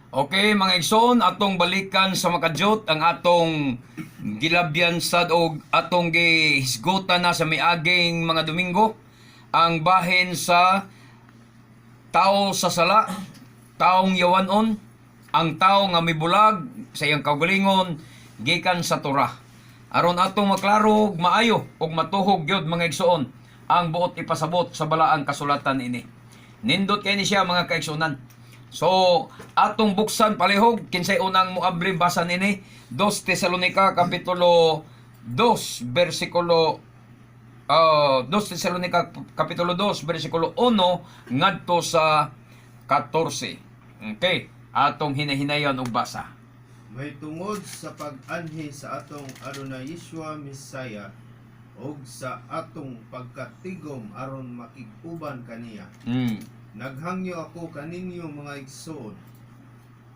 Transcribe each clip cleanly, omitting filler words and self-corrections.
Okay, mga igsoon, atong balikan sa makadyot ang atong gilabyan sad og atong gihisgutan na sa miaging mga Domingo ang bahin sa tao sa sala, taong yawanon, ang tao nga mibulag sa iyang kaugalingon gikan sa Torah. Aron atong maklaro maayo ug matuhog gyud mga igsoon ang buot ipasabot sa balaang kasulatan ini. Nindot kay ni siya mga kaigsunan. So, atong buksan palihog kinsay unang muabli basa nini 2 Tesalonica kapitulo 2 versikulo 2 Tesalonica kapitulo 2 versikulo 1 ngadto sa 14. Okay, atong hinahinayon og basa. May tungod sa pag-anhi sa atong Adonai Yeshua Messiah og sa atong pagkatigom aron makig-uban kaniya. Naghangyo ako kaninyo mga igsoon.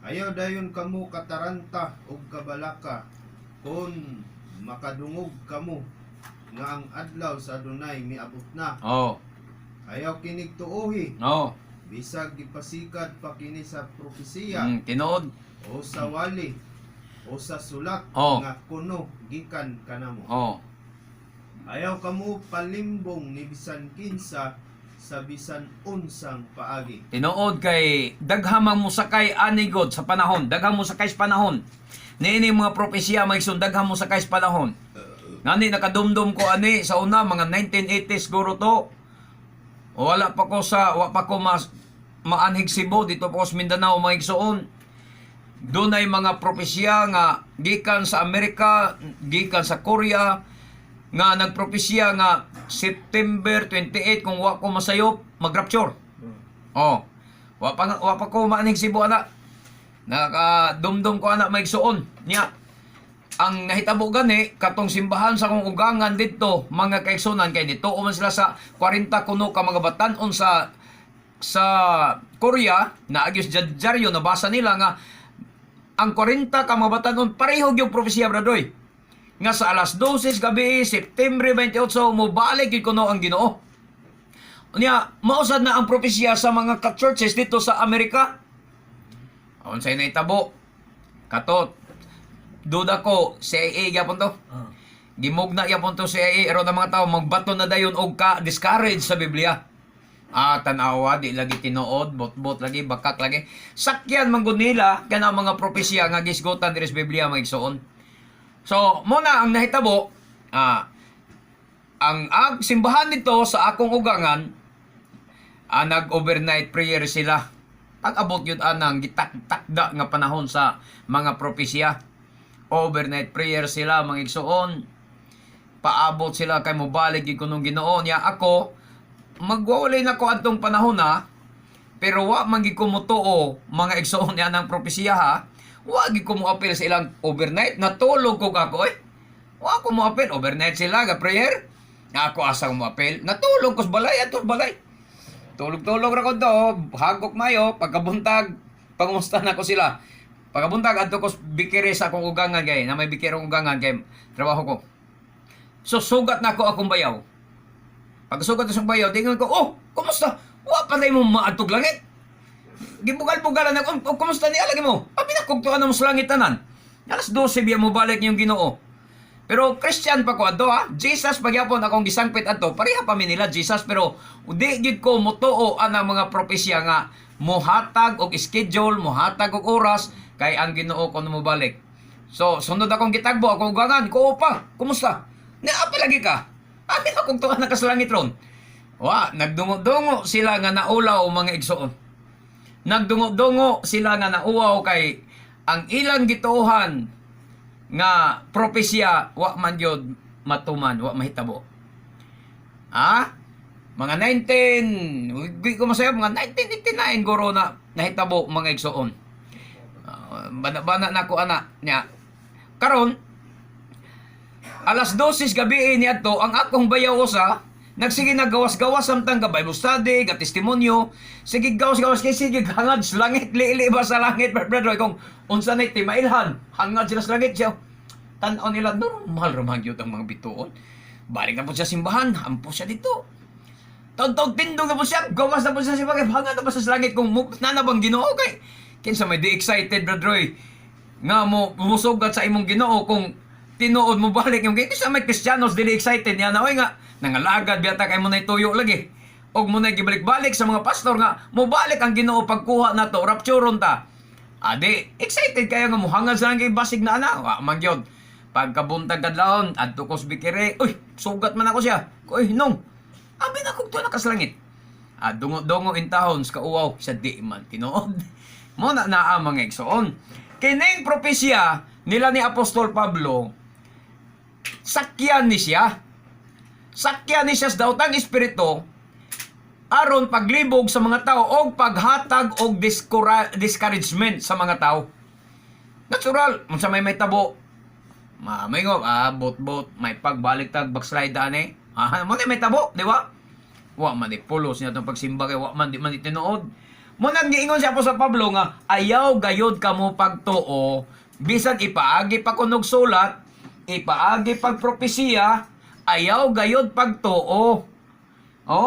Ayaw dayon kamo kataranta ug kabalaka kon makadungog kamo nga ang adlaw sa Adonai miabot na. Oh. Ayaw kinig tuohi. No. Bisag gipasikat pa kini sa propesiya Tinuod. o sa wali o sa sulat nga kuno gikan kanamo. Oh. Ayaw kamo palimbong ni bisan kinsa sa bisan unsang paagi. Tinuod kay daghamang mo sakay anigod sa panahon, daghang mo sakay sa panahon. Niini mga propesya mga igsoon, daghang mo sakay sa panahon. Ngani nakadumdum ko ani sa una mga 1980s siguro to. Wala pa ko maanhig Cebu dito po sa Mindanao mga igsoon. Doon ay mga propesya nga gikan sa Amerika, gikan sa Korea nga nagpropesya nga September 28 kung wa ko masayop mag-rapture. Oh. Wa pa ko maaning Cebu ana. Nakadumdum ko ana maigsuon niya. Ang nahitabo gani katong simbahan sa kong ugangan dito mga kaigsunan kay dito man sila sa 40 kuno ka mga batan-on sa Korea na agyos Jadjaryo nabasa nila nga ang 40 ka mga batan-on pareho gyud propesya bradoy nga sa alas 12 gabi September 28 mobalik gyud kuno ang Ginoo. Unya mausad na ang propesya sa mga churches dito sa Amerika. Unsay nahitabo? Katot duda ko CIA gyapon to. Gimugna gyapon to CIA aron ang mga tawo magbaton na dayon og ka discourage sa Biblia. Tanawa di lagi tinuod, bot-bot lagi, bakak lagi. Sakyan manggod nila kana mga propesya nga gisgutan diri sa Biblia mga igsoon. So, muna ang nahitabo, ang simbahan nito sa akong ugangan, nag-overnight prayer sila. Pag-abot yun anang gitak-takda nga panahon sa mga propesya. Overnight prayer sila, mga igsoon. Paabot sila kay mobalik yung kunong Ginoo niya. Ako, magwawalay na ko atong panahon pero wa man gi ko mutuo mga igsoon niya ng propesya wa gi ko mo apel sa ilang overnight natulog ko ako wa ko mo apel overnight sila ga prayer ako asa mo apel natulog ko sa balay ato balay tulog-tulog ra ko to hagok mayo pagkabuntag pangumusta na ko sila pagkabuntag adto ko bikire sa akong ugangan kay na may bikirong ugangan kay trabaho ko so sugat na ako akong bayaw pagsugat sa bayaw dingon ko kumusta wa pa mo maadtog langit gibugal-bugalan ako kumusta ni alagi mo pinakugtuan mo sa langit tanan alas 12 biya mo balik yung Ginoo pero Christian pa ko adto Jesus pagyapon akong gisangpit adto pareha pa mi nila Jesus pero di gid ko motuo anang mga propesya nga mohatag og schedule mohatag og oras kay ang Ginoo kun mo balik so sunod akong gitagbo akong ugangan ko pa kumusta ni apa lagi ka amin akong tuwa na kasalangit ron. Nagdungo-dungo sila nga naulaw mga igsoon. Nagdungo-dungo sila nga nauwaw kay ang ilang gituohan nga propesya wa man gyud matuman, wa mahitabo. Mga 19, ko masayab, mga 1989 guro na nahitabo mga igsoon. Bana-bana na ko ana niya. Karon alas 12 gabi niadto ang akong bayaw usa nagsige nagawas-gawas samtang ga Bible study ga testimonyo sige gawas-gawas kay sige hangad sa langit liili ba sa langit brother kung unsa nay timailhan hangad sila sa langit siya tan-aw nila normal ra man gyud ang mga bituon balik na po siya simbahan ampo siya dito taud-taud tindog na po siya gawas na po siya hangad na po sa langit kung nanabang Ginoo kay Kinsa may di excited brother Roy nga mo musugat sa imong Ginoo kung tinuod mo balik yung kinsa may Kristiyanos dili excited niya na oy nga nangalagad biyata kay mo nay tuyo lagi. Og mo nay gibalik-balik sa mga pastor nga mo balik ang Ginoo pagkuha nato rapturon ta. Adi excited kaya nga muhangad sa kay basig na ana wa man gyud. Pagkabuntag kadlawon adto ko sa bikire uy sugat man ako siya. Uy nong abi na kog tuwa nakaslangit. Dungo in tahon sa kauaw sa di man tinuod. Mo na naa mga igsoon. Kining propesya nila ni Apostol Pablo sakyan ni siya. Sakyan ni siya sa daotang espiritu aron paglibog sa mga tao o paghatag og discouragement sa mga tao. Natural, unsa may tabo. May ngo, bot may pagbaliktag backslide ani. Mo may tabo, di ba? Wa man di pulos niya itong pagsimba kay wa man di tinuod. Mo nang giingon si Apostol Pablo nga ayaw gayod kamo pagtuo bisan ipaagi pa kunog sulat, ipaagi pagpropesiya, ayaw gayod pagtuo.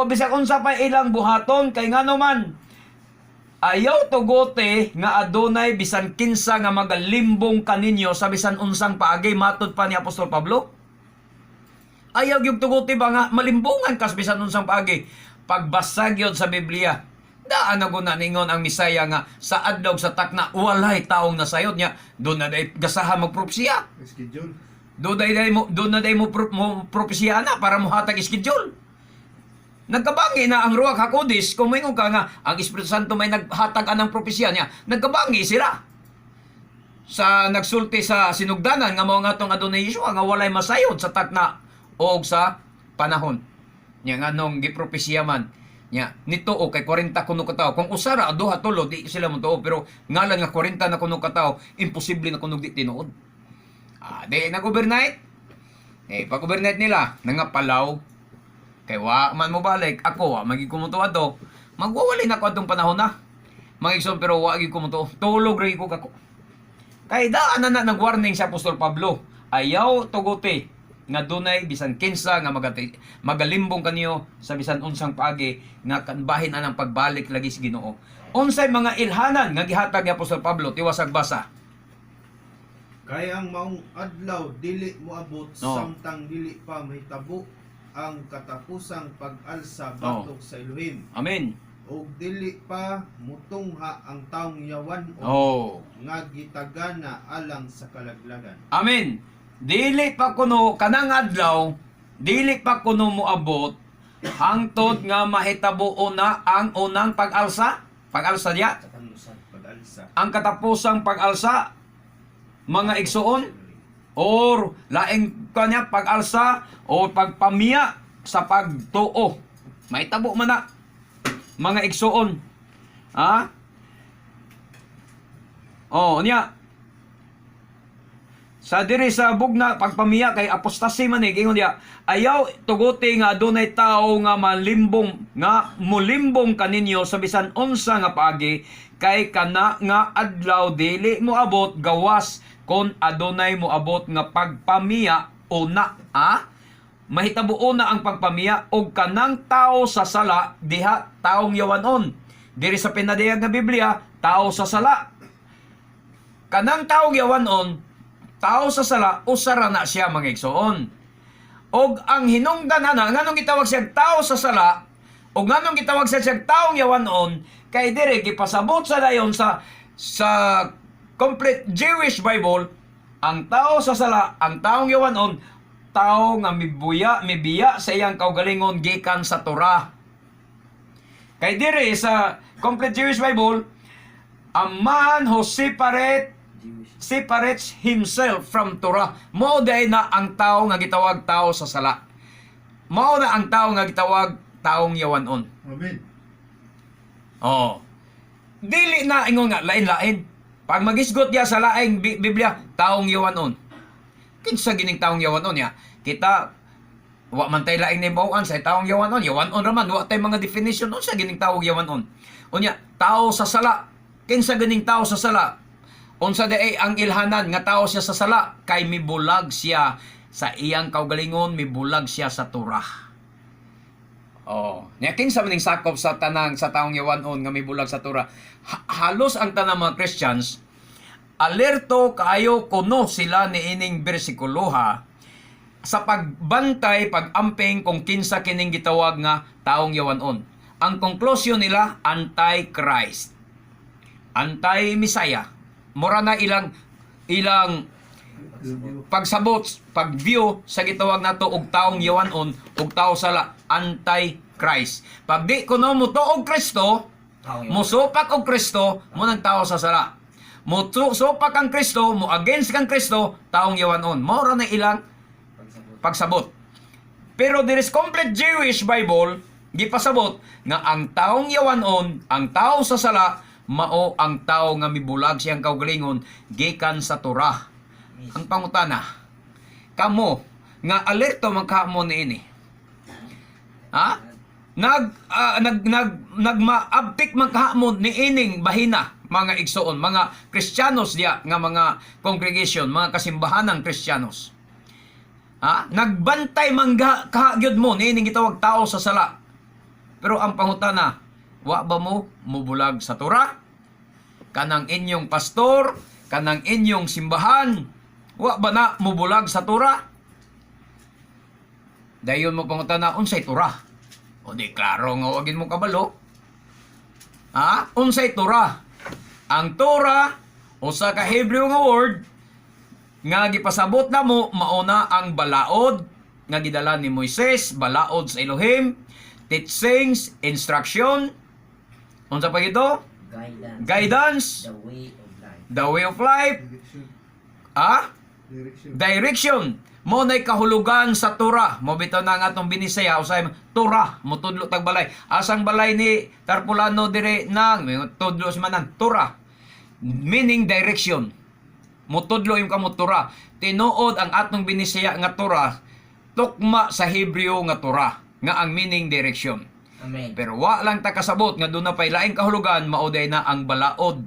Bisag unsa pa ilang buhaton kay ngano man ayaw tugote nga adunay bisan kinsa nga magalimbong kaninyo sa bisan unsang paagi matud pa ni Apostol Pablo. Ayaw gyud tugote ba nga malimbungan kas bisan unsang paagi. Pagbasag yun sa Biblia, daan na guna ningon ang Misaya nga sa adlaw sa takna walay taong nasayod niya. Doon na day gasahan magpropesiya. Schedule. Doon na day mo propesiya na para mo hatag schedule. Nagkabangi na ang Ruach HaKodesh kung may ka nga ang Espiritu Santo may naghatag anang propesya niya. Nagkabangi sila. Sa nagsulti sa sinugdanan nga mga atong Adonai Yeshua nga walay masayod sa takna o sa panahon. Nya nga nung gipropesya man nya nito o kay 40 kuno ka tawo. Kung usara duha tulo di sila mo tuo pero ngalan nga 40 na kuno ka tawo, imposible na kuno di tinuod. Di nag-overnight. Pag-overnight nila nangapalaw. Kay wa man mo balik, ako magi kumutuwa to. Magwawali na ko atong panahon na. Magigson pero wa gi kumutuwa. Tulog ray ko kako. Kay daan na nag-warning si Apostol Pablo. Ayaw tugote nga dunay bisan kinsa nga magalimbong kaniyo sa bisan unsang paagi nga kanbahin anang pagbalik lagi sa Ginoo. Unsay mga ilhanan nga gihatag ni Apostol Pablo tiwasag basa. Kaya ang maong adlaw dili moabot samtang dili pa mahitabo ang katapusang pag-alsa batok sa Elohim. Amen. O dili pa mutungha ang taong yawan nga gitagana alang sa kalaglagan. Amen. Dili pa kuno kanang adlaw, dili pa kuno moabot hangtod nga mahitabo na ang unang pag-alsa. Pag-alsa diya. Pag-alsa. Ang katapusang pag-alsa mga igsuon or laing kanya pag-alsa o pagpamiya sa pagtuo. May tabo man na mga igsuon. Niya. Sa diri sa bugna pagpamiya kay apostasy man ingon dia. Ayaw tuguti nga adunay tao nga mulimbong kaninyo sa bisan unsa nga paagi kay kana nga adlaw dili moabot gawas kon adunay moabot nga pagpamiya una. Mahitabo na ang pagpamiya og kanang tao sa sala diha taong yawanon. Diri sa pinadayag nga Biblia, tao sa sala. Kanang taong yawanon, tao sa sala, usara na siya mga igsoon. Og ang hinungdan ana, nganong gitawag siya tao sa sala, og nganong gitawag siya taong yawanon, kay diri gipasabot sa dayon sa complete Jewish Bible, ang tao sa sala, ang taong yawanon, tao nga mibiya sa iyang kaugalingon gikan sa Torah. Kay dire sa complete Jewish Bible, a man who separates himself from Torah, mao day na ang tao nga gitawag tao sa sala. Mao na ang tao nga gitawag taong yawanon. Amen. Dili na ingon nga lain-lain. Pag magisgot ya sa laing Biblia, taong yawanon. Kinsa gining taong yawanon ya? Kita wa man tay laing nibawan sa taong yawanon. Yawanon raman wa tay mga definition unsa gining taong yawanon. Unya, tao sa sala. Kinsa gining tao sa sala? Unsa day ang ilhanan nga tao siya sa sala kay mibulag siya sa iyang kaugalingon, mibulag siya sa Torah. Oh, nya kinsa maning sakop sa tanang sa taong yawanon nga mibulag sa Torah. Halos ang tanang mga Christians alerto kaayo kuno sila ni ining bersikulo ha sa pagbantay, pag-amping kung kinsa kining gitawag nga taong yawanon. Ang konklusyon nila anti-Christ. Anti-Messiah. Mura na ilang pagsabot, pag-view sa gitawag nato og taong yawanon ug tao sala anti-Christ. Pag di kuno mo tuog Kristo, musupak og Kristo, mo nang tao sa sala. Mo supak ang Kristo, mo against kang Kristo, taong yawanon. Mao na ilang pagsabot. Pero there is complete Jewish Bible gipasabot nga ang taong yawanon, ang tao sa sala, mao ang tao nga mibulag siyang kaugalingon gikan sa Torah. Ang pangutana, kamo nga alerto man kamo niini. Ha? Nagmaabtik man kahamon niining bahina mga igsoon, mga Kristiyanos diya nga mga congregation, mga kasimbahanang Kristiyanos. Ha? Nagbantay man kahagyod mo niining gitawag tao sa sala. Pero ang pangutana, wa ba mo mubulag sa Torah? Kanang inyong pastor, kanang inyong simbahan, wa ba na mubulag sa Torah? Dayon mo pangutana, unsay Torah? O di klaro nga wagin mo kabalo. Ha? Unsay Torah? Ang Torah, usa ka Hebrew nga word, nga gipasabot na mo, mauna ang balaod, nga gidala ni Moises, balaod sa Elohim, teachings, instruction, unsa pa ito? Guidance, the way of life, direction. Mo nay kahulugan sa Torah. Mo bitaw na nga atong binisaya usay Torah, mo tudlo tag balay. Asang balay ni Tarpulano dire nang tudlo si manan Torah. Meaning direction. Mo tudlo yung kamo Torah. Tinuod ang atong binisaya nga Torah tukma sa Hebreo nga Torah nga ang meaning direction. Amen. Pero wa lang ta kasabot nga doon na pay laing kahulugan mauday na ang balaod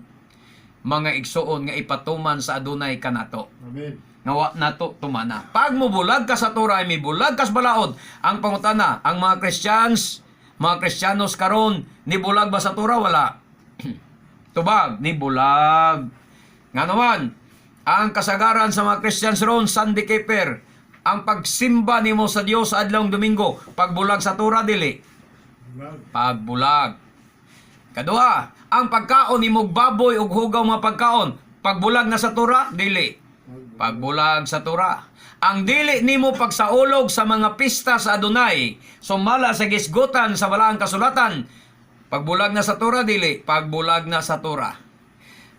mga igsuon nga ipatuman sa adunay kanato. Amen. Nga wa nato tumana. Pag mubulag ka sa Torah, may bulag ka sa balaod. Ang pangutana, ang mga Christians, mga Kristiyanos karon, nibulag ba sa Torah? Wala. Tubag, nibulag. Nga naman, ang kasagaran sa mga Christians ron, Sunday keeper, ang pagsimba nimo sa Dios sa adlawng Domingo, pagbulag sa Torah dili. Pagbulag. Kaduha, ang pagkaon nimo baboy ug hugaw mga pagkaon, pagbulag na sa Torah dili. Pagbulag sa Torah. Ang dili nimo pagsaulog sa mga pista sa Adonai, sumala sa gisgutan sa balaang kasulatan, pagbulag na sa Torah dili. Pagbulag na sa Torah.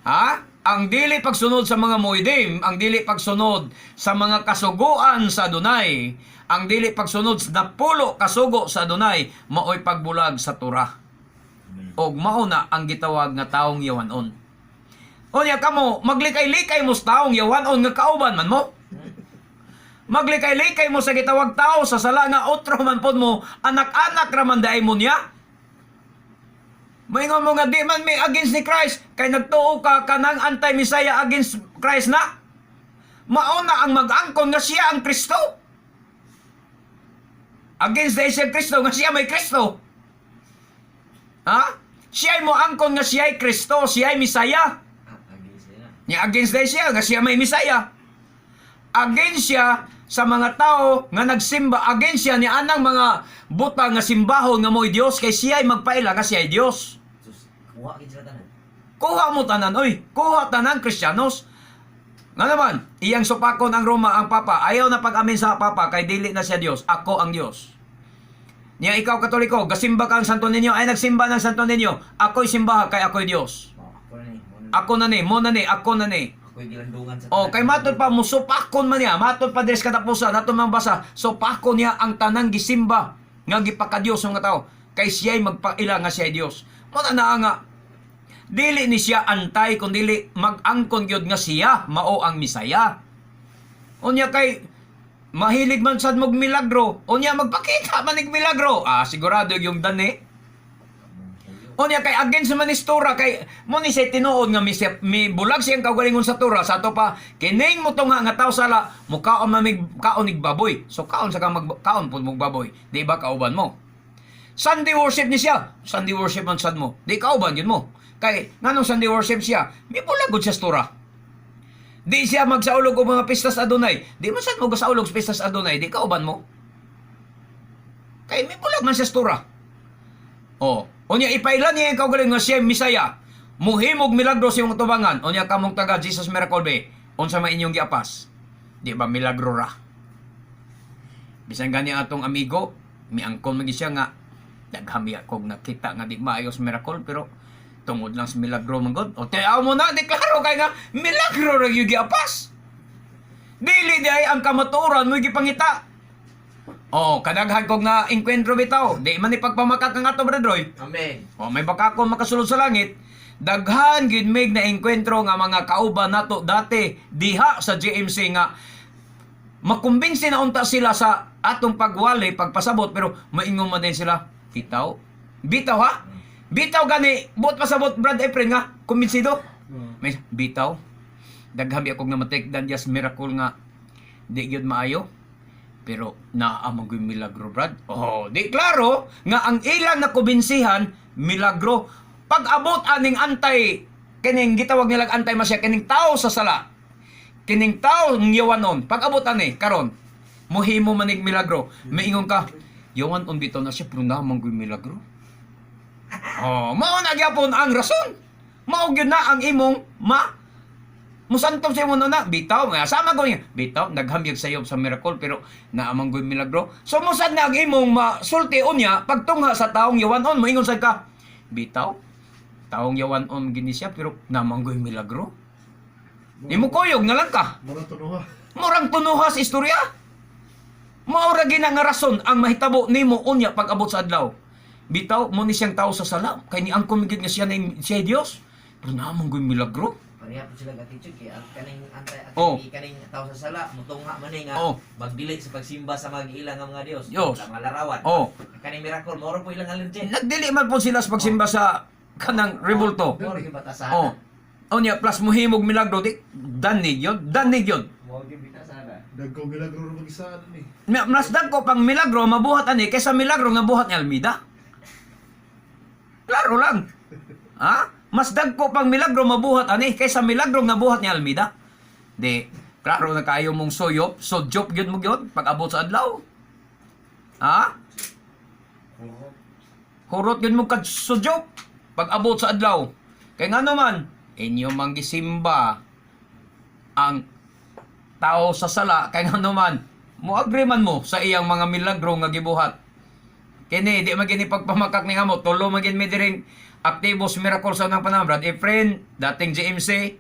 Ha? Ang dili pagsunod sa mga muidim, ang dili pagsunod sa mga kasuguan sa Adonai, ang dili pagsunod sa pulo kasugo sa Adonai, maoy pagbulag sa Torah. Og mao na ang gitawag nga taong yawanon. Unya kamo, maglikay-likay mo sa taong yawanon nga kauban man mo. Maglikay-likay mo sa gitawag tao sa sala nga otro man pod mo, anak-anak raman daay mo niya. Maingon mo nga di man may against ni Christ, kay nagtuo ka kanang anti-Messiah against Christ na. Mauna ang mag-angkon nga siya ang Kristo. Against the isang Kristo nga siya may Kristo. Ha? Siya mo angkon nga siya ay Kristo, siya ay Messiah. Nya against day siya nga siya may Messiah. Against siya sa mga tao nga nagsimba, against siya ni anang mga buta nga simbahon nga mo'y Dios kay siya ay magpaila nga siya ay Dios. Kuha mo tanan, oy, kuha tanan Kristiyanos. Nga naman, iyang supakon ang Roma ang Papa, ayaw na pag-amin sa Papa kay dili na siya Dios, ako ang Dios. Niya ikaw Katoliko, gasimba ka ang Santo Niño, ay nagsimba ng Santo Niño, ako'y simbaha kay ako'y Dios. Ako na ni, mo na ni, ako na ni. Ako'y gilandungan sa O, kay matod pa, musupakon man niya, matod pa des katapusan, nato mang basa, supakon niya ang tanang gisimba, nga gipakadiyos ng mga tao, kay siya'y magpaila nga siya'y Diyos. Mo na nga, dili ni siya antay, kung dili mag-angkon gyud nga siya, mao ang Misaya. Unya kay, mahilig man sad mog milagro, unya magpakita manig milagro, sigurado yung dani. Unya kay against man is Torah kay mo ni say tinuod nga mi bulag siyang kaugalingon sa Torah sa ato pa kining mo nga tao sala mukaon mamig kaon ig baboy. So kaon sa ka magkaon pud mog baboy, di ba kauban mo? Sunday worship ni siya. Sunday worship man sad mo. Di kauban yun mo. Kay nganong Sunday worship siya? May bulagod siya sa Torah. Di siya magsaulog og mga pistas adunay. Di man sad mo gasaulog sa pistas adunay. Di kauban mo. Kay may bulag man siya sa Torah. Oh, unya ipailan niya ang kaugaling nga siya Misaya. Muhimog milagro sa imong tubangan. Unya kamong taga Jesus Miracle Bay. Unsa man inyong giapas? Di ba milagro ra? Bisan gani atong amigo, miangkon man siya nga daghami akong nakita nga di maayos miracle pero tungod lang sa milagro man gud. O tiyaw mo na, deklaro kay nga milagro ra gyud giapas. Dili di ay ang kamatuoran mo gipangita. Oh, kadaghan kog nga enkwentro bitaw. Di man ipagpamakak ang ato bredroy. Amen. O may bakakon makasulod sa langit. Daghan gyud mig na enkwentro nga mga kauban nato dati diha sa GMC nga makumbinsi na unta sila sa atong pagwali, pagpasabot pero maingon man din sila. Bitaw? Bitaw ha? Bitaw gani, buot pasabot Brad Efren nga, kumbinsido. May bitaw. Daghami ako nga matikdan just miracle nga di gyud maayo. Pero naamang gyud milagro Brad. Oh, di klaro nga ang ilang na kumbinsihan milagro. Pag-abot aning antay kining gitawag nilang antay masya kining tao sa sala. Kining tao ng yawanon. Pag-abot ani karon mohimo manig milagro. Maingon ka, yawan on bitaw na siya pero naamang gyud milagro. Oh, mao na gyapon ang rason. Mao gyud na ang imong musantom sa imong na bitaw nga sama ko niya. Bitaw naghamyag sayob sa miracle pero naamang gyud milagro. So musad na ang imong masulti unya pagtungha sa taong yawanon moingon sad ka. Bitaw taong yawanon gini siya pero naamang gyud milagro. Imo koyog na lang ka. Murang tunuha sa istorya. Mao ra gina nga rason ang mahitabo nimo unya pag-abot sa adlaw. Bitaw mo ni siyang tao sa sala kay ni ang kumigit nga siya na siya Dios. Pero naman gyud milagro. Pareha po sila attitude kay ang kaning antay at Oh. kaning tao sa sala mutungha man nga Oh. magdili sa pagsimba sa mga ilang nga mga Dios. Diyos. Ang mga larawan. Oh, Kaning miracle moro po ilang allergen. nagdili man po sila sa pagsimba sa kanang rebulto. Moro gyud batasan. Oh. Unya plus muhimog milagro di danig yun, danig yun. Moro gyud batasan. Dagko milagro na mag-isa ni. Mas dagko pang milagro mabuhat ani kaysa milagro nga buhat ni Almida. Klaro lang. Ha? Mas dagko pang milagro mabuhat ani kaysa milagro nga buhat ni Almida. Di, klaro na kayo mong sodyop gyud mo gyud pag abot sa adlaw. Ha? Hurot gyud mo kad sodyop pag abot sa adlaw. Kay ngano man inyo mang gisimba ang tao sa sala kay ngano man moagri man mo sa iyang mga milagro nga gibuhat. Kini di magini pagpamakak ni amo tulo magin mi diring Activos Miracle sa nang panahon Brad Efren, dating GMC,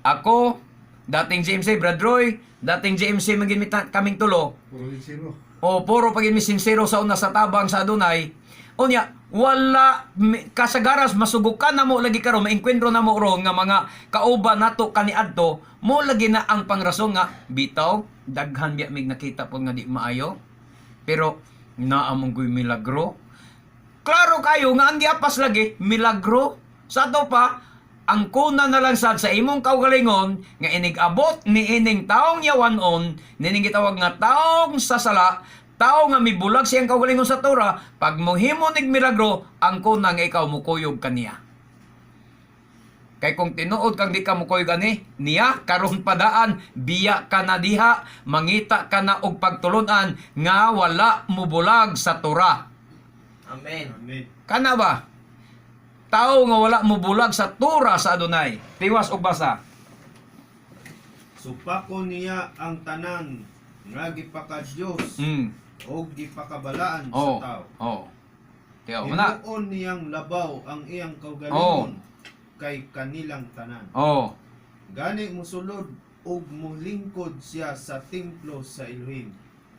ako, dating GMC Brad Roy, dating GMC magin mi kaming tulo. Puro zero. O puro pagin mi sincero sa una sa tabang sa adunay. Unya wala kasagaras masugukan na mo lagi karon maengkwentro na mo ro nga mga kauban nato kaniadto mo lagi na ang pangrason nga bitaw daghan biya mig nakita pod nga di maayo pero naamong goy milagro. Klaro kayo nga ang giapas lagi milagro sa ato pa ang kuna na lang sad sa imong kaugalingon nga inig-abot ni ining taong yawanon nining gitawag nga taong sasala tao nga mibulag siyang kaugalingon sa Torah, pag mohimo nig milagro, ang kuna nga ikaw mukuyog kaniya. Kay kung tinuod kang di ka mukuyog ani, niya karon padaan, biya ka na diha, mangita ka na og pagtulunan nga wala mubulag sa Torah. Amen. Amen. Kana ba? Tao nga wala mubulag sa Torah sa Adonai. Tiwas og basa. Supako niya ang tanan nga gipaka-Dios o gipakabalaan Oh. sa tao. Oh. Tiyo mo na. Hinuon niyang labaw ang iyang kaugalingon kay kanilang tanan. Oh. Gani musulod ug mulingkod siya sa templo sa Elohim.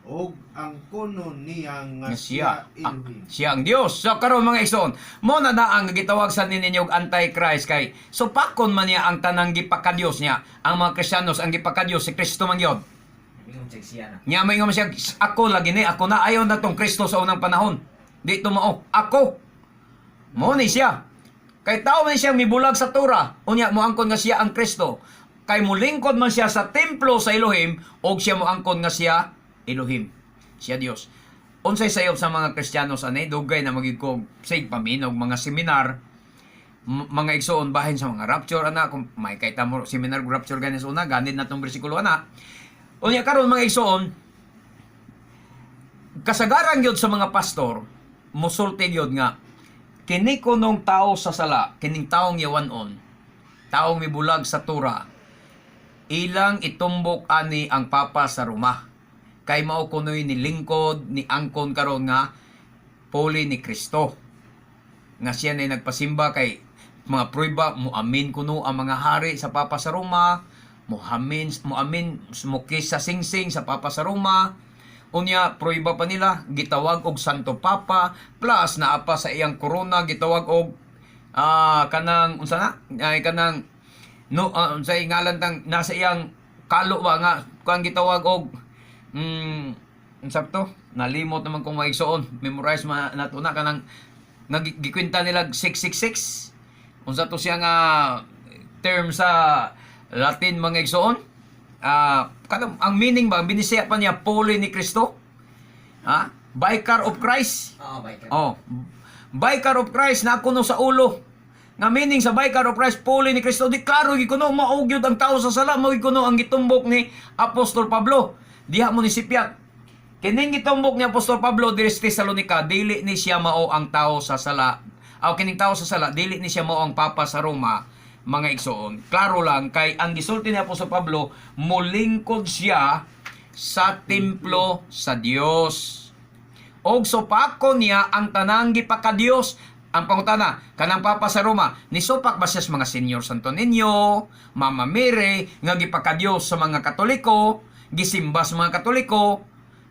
Og ang kuno niya nga siya Elohim. Siya ang Dios. So karon mga igsoon, mo na ang gitawag sa ninyong Antichrist kay so pakon man niya ang tanang gipaka-Dios niya. Ang mga Kristiyanos ang gipaka-Dios si Kristo man gyud. Ingon check siya na. Nya may nga siya ako lagi ni ako na ayon na tong Kristo sa unang panahon. Di tumao ako. Mo ni siya. Kay tao man siya mibulag sa Torah. Unya mo angkon nga siya ang Kristo. Kay mulingkod man siya sa templo sa Elohim og siya mo angkon nga siya Elohim. Siya Dios. unsay sayop sa mga Kristiyanos ani dugay na magigkog sig paminog mga seminar mga igsoon bahin sa mga rapture ana kung may kay tamo seminar rapture ganis una ganit natong bersikulo ana. Unya karon mga igsoon kasagaran gyud sa mga pastor musulti gyud nga kini kunong tao sa sala kining taong yawanon taong mibulag sa tura ilang itumbok ani ang papa sa Roma kay mao kunoy ni lingkod ni angkon karon nga puli ni Kristo nga siya na nagpasimba kay mga prueba muamin kuno ang mga hari sa papa sa Roma muamin mukis sa singsing sa papa sa Roma unya prueba pa nila gitawag og Santo Papa plus naa pa sa iyang corona gitawag og kanang unsa na ay kanang no sa ngalan tang nasa iyang kalo ba nga kang gitawag og unsab to nalimot naman kung maigsoon memorize nato na kanang gikwenta nila 666 unsa to siya nga term sa Latin mga igsoon kanang ang meaning ba binisaya pa niya puli ni Kristo Vicar of Christ Biker. Vicar of Christ na kuno sa ulo nga meaning sa Vicar of Christ puli ni Kristo di klaro gikuno maugyod ang tao sa sala mao gikuno ang gitumbok ni Apostol Pablo diha mo ni sipyat kining gitumbok ni Apostol Pablo diri sa Tesalonica dili ni siya mao ang tao sa sala kining tao sa sala dili ni siya mao ang papa sa Roma mga igsoon klaro lang kay ang gisulti ni Apostol Pablo molingkod siya sa templo sa Dios og supakon niya ang tanang gipakadios. Ang pangutana, kanang papa sa Roma, nisupak ba siya sa mga Senyor Santo Niño, Mama Mary, nga gipakadios sa mga Katoliko, gisimba sa mga Katoliko,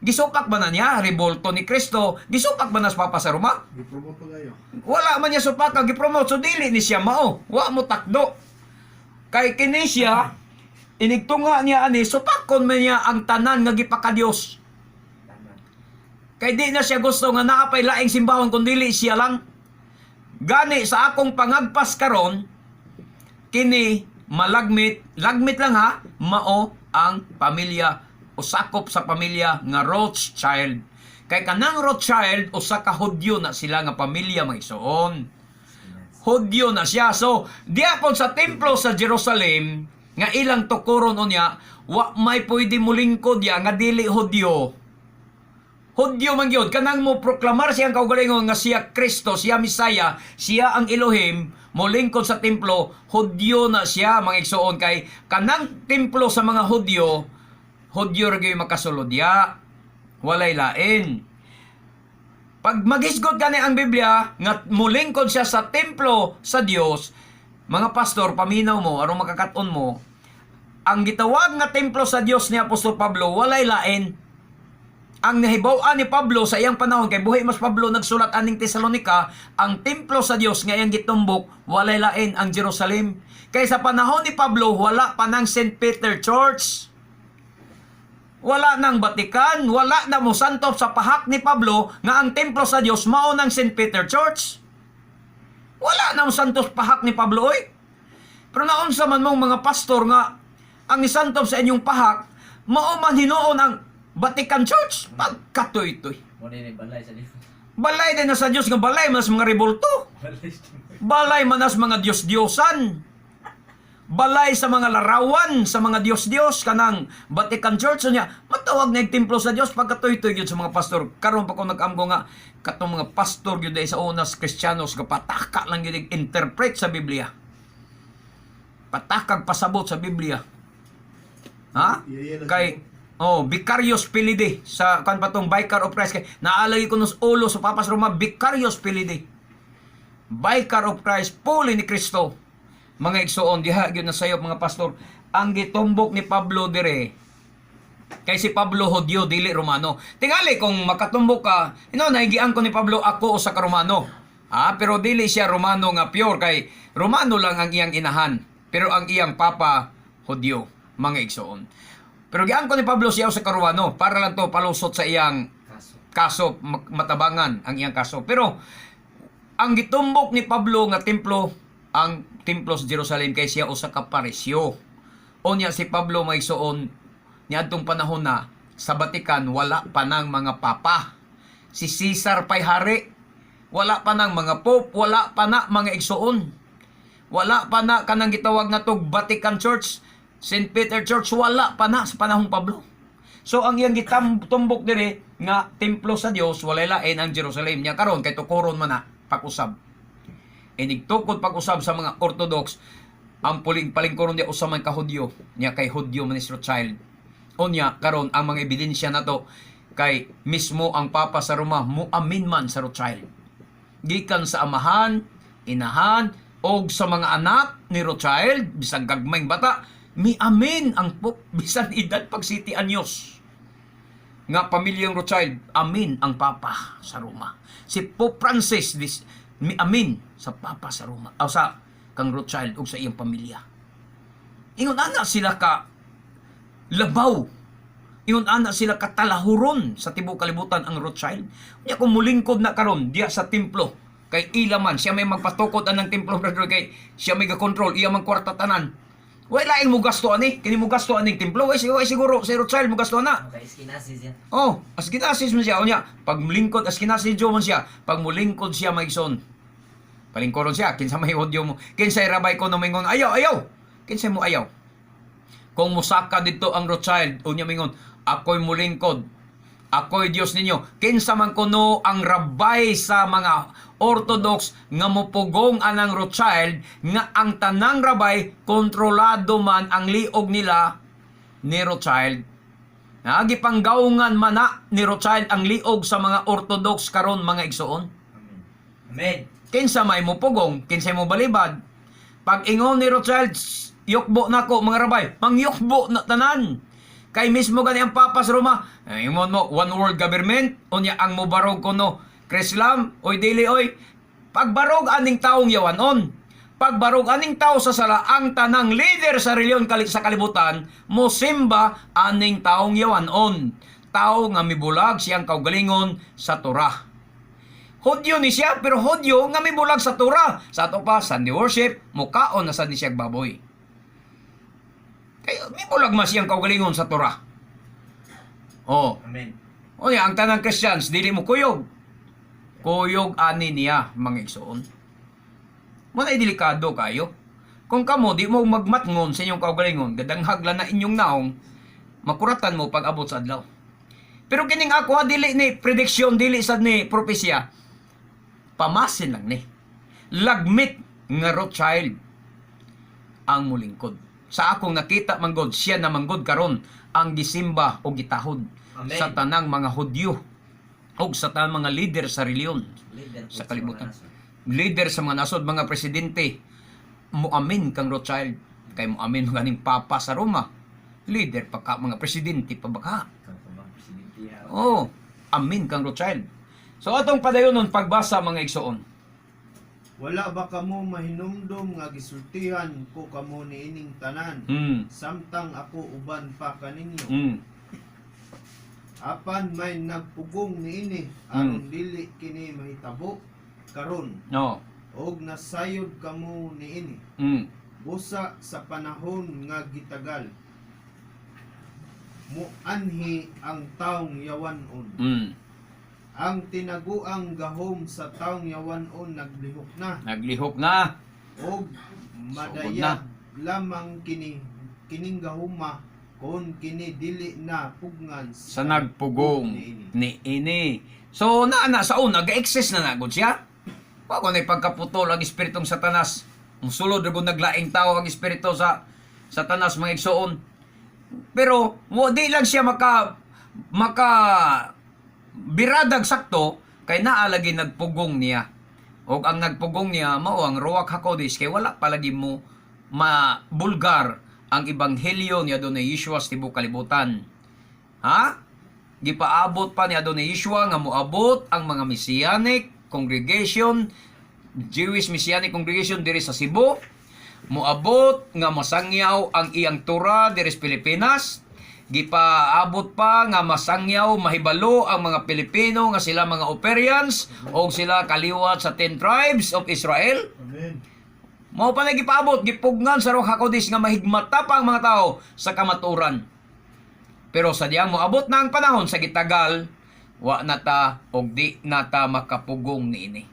gisupak ba na niya, rebolto ni Kristo, gisupak ba na sa papa sa Roma? I-promote pa kayo. Wala man niya supak, gipromote, so dili ni siya mao, wa mo takdo. Kay kini siya, inigtunga niya ani, supakon man niya ang tanan nga gipakadios. Kay di na siya gusto nga naapay laing simbahon, kundili siya lang. Gani sa akong pangagpas karon kini lagmit lang ha mao ang pamilya o sakop sa pamilya nga Rothschild kay kanang Rothschild usa ka Hudyo na sila nga pamilya maigsoon Hudyo na siya so diapon sa templo sa Jerusalem nga ilang tukuron unya wa may pwede mulingkod ya nga dili Hudyo Hudyo man gyud kanang mo proklamar siyang kaugalingon nga siya Kristo, siya Misaya, siya ang Elohim, molingkod sa templo, Hudyo na siya mga igsoon kay kanang templo sa mga Hudyo, Hudyo ra gyud makasulodya. Walay lain. Pag magisgot kani ang Biblia nga molingkod siya sa templo sa Dios, mga pastor paminaw mo aron makakat-on mo, ang gitawag nga templo sa Dios ni Apostol Pablo walay lain. Ang nahibaw-an ni Pablo sa iyang panahon kay buhi mas Pablo nagsulat aning Tesalonica ang templo sa Dios nga iyang gitumbok walay lain ang Jerusalem kay sa panahon ni Pablo wala pa nang St. Peter Church wala nang Vatican wala na mo santop sa pahak ni Pablo nga ang templo sa Dios mao nang St. Peter Church wala na mo santos pahak ni Pablo oy pero naunsa man mong mga pastor nga ang nisantop sa inyong pahak mao man hinuon ang Vatican Church, pagkatoy-toy. Muna ni balay sa Diyos. Balay din na sa Diyos nga balay manas mga rebolto. Balay manas mga Diyos-Diyosan. Balay sa mga larawan, sa mga Diyos-Diyos, kanang Vatican Church. So niya, matawag na yung templo sa Diyos, pagkatoy-toy yun sa mga pastor. Karon pa ko nag-amgo nga, katong mga pastor yun sa unas Kristiyanos, pataka lang yun interpret sa Biblia. Patakag pasabot sa Biblia. Ha? Kay Vicarious Pilide sa kan patong Vicar of Christ kay naalagi ko nos ulo sa Papas Roma Vicarious Pilide Vicar of Christ puli ni Kristo mga igsoon diha gyud na sayop mga pastor ang gitumbok ni Pablo dire kay si Pablo Hudyo dili Romano tingali kung makatumbok ka nahigian ko ni Pablo ako usa ka Romano pero dili siya Romano nga pure kay Romano lang ang iyang inahan pero ang iyang papa Hudyo mga igsoon. Pero giangko ni Pablo siya sa Romano para lang to palusot sa iyang kaso matabangan ang iyang kaso. Pero ang gitumbok ni Pablo nga templo ang templo sa Jerusalem kay siya usa ka parisyo. Unya si Pablo maigsoon niadtong panahon na sa Vatican wala pa nang mga papa. Si Caesar pa'y hari. Wala pa ng mga pope, wala pa na mga igsoon. Wala pa na kanang gitawag na tog Vatican Church, St. Peter Church, wala pa na sa panahong Pablo. So ang iyang gitumbok dire nga templo sa Dios walay lain ang Jerusalem nya karon kay tukuron man na pag-usab. Inigtukod pag-usab sa mga Orthodox ang palingkuron dia usa man ka Hudyo nya kay Hudyo man is Rothschild. Unya karon ang mga ebidensya nato kay mismo ang Papa sa Roma muamin man sa Rothschild. Gikan sa amahan, inahan og sa mga anak ni Rothschild bisag gagmayng bata miamin ang Pope bisan edad pag 7 anyos. Nga pamilyang Rothschild, amin ang Papa sa Roma. Si Pope Francis, amin sa Papa sa Roma. O sa kang Rothschild o sa iyang pamilya. Ingon ana sila ka labaw. Ingon ana sila katalahuron sa tibuok kalibutan ang Rothschild. Unya kung mulingkod na karon diya sa templo kay ilaman siya may magpatukod anang templo brother kay siya may ga-control iya man kwarta tanan. Wala laing mo gasto ani, kini mo gasto aning templo, way siguro si Rothschild mo gasto na. Okay, skinasis yan. Oh, as kinasis man siya unya, pag mulingkod as kinasis man siya, pag mulingkod siya maigsoon. Palingkoron siya kinsa may audio mo, kinsa rabay ko no mingon ayaw. Kinsa mo ayaw. Kung musaka dito ang Rothschild unya mingon, ako'y mulingkod. Ako'y Dios ninyo. Kinsa man kuno ang rabay sa mga Orthodox nga mupugong anang Rothschild nga ang tanang rabay kontrolado man ang liog nila ni Rothschild. Nagipanggaungan man na ni Rothschild ang liog sa mga Orthodox karon mga igsoon. Amen. Amen. Kinsa may mupugong, kinsa mo balibad. Pag ingon ni Rothschild, yukbo nako mga rabay, mangyukbo na tanan. Kay mismo gani ang Papa sa Roma, ingon mo one world government, unya ang mubarog kuno Krislam, oy dili oy, pagbarog aning taong yawanon, pagbarog aning tao sa sala, ang tanang leader sa reliyon sa kalibutan, mosimba aning taong yawanon, tao nga mibulag siyang kaugalingon sa Torah. Hudyo ni siya, pero Hudyo nga mibulag sa Torah. Sa ato pa, Sunday worship, mukaon na sa ni siyang baboy. Kaya mibulag man siyang kaugalingon sa Torah. Oh. Amen. O ang tanang Christians, dili mo kuyog. Kuyog ani niya, mga igsoon. Muna'y delikado kayo. Kung kamo, di mo magmatngon sa inyong kaugalingon, gadanghag lang na inyong naong, makuratan mo pag abot sa adlaw. Pero kining ako, dili ni prediction, dili sad ni propesya. Pamasin lang ni. Lagmit nga Rothschild ang mulingkod. Sa akong nakita manggod, siya na manggod karon ang gisimba o gitahod. Amen. Sa tanang mga Hudyo o sa tanang mga leader sa reliyon Leader po sa kalibutan. mga naso. Leader sa mga nasod, mga presidente, muamin kang Rothschild. Kay muamin ganing Papa sa Roma. Leader pa ka, mga presidente pa baka. Ikaw pa bang presidente ha? Oh, amin kang Rothschild. So atong padayonon pagbasa mga igsoon. Wala ba kamo mahinumdum nga gisultihan ko kamo niining tanan, samtang ako uban pa kaninyo. Apan may nagpugong niini aron dili kini mahitabo karon, No. og nasayod kamo niini busa sa panahon nga gitagal. Muanhi ang taong yawanon. Ang tinaguang gahom sa taong yawanon naglihok na, Naglihok na. og madayag lamang kining gahuma kon kini dili na pugngan Sa nagpugong niini. ni ini. So na sa una ga-exist na nagod siya. Pag na pagkaputol ang espiritong Satanas, musulod ug naglaing tao ang espiritu sa Satanas mga igsoon. Pero mo di lang siya maka biradag sakto kay naa lagi nagpugong niya. O ang nagpugong niya mao ang Ruach HaKodesh kay wala palagi mo mabulgar ang ebanghelyo ni Adonai Yeshua sa tibuok kalibutan. Ha? Gipaabot pa ni Adonai Yeshua nga moabot ang mga Messianic congregation, Jewish Messianic congregation diri sa Cebu. Moabot nga masangyaw ang iyang Torah diri sa Pilipinas. Gipaabot pa nga masangyaw mahibalo ang mga Pilipino nga sila mga Operians o sila kaliwat sa 10 tribes of Israel. Amen. Mao pa na gipaabot gipugnan sa Ruach HaKodesh nga mahigmata pa ang mga tao sa kamaturan. Pero sa diyang moabot na ang panahon sa gitagal wa nata og di nata makapugong niini.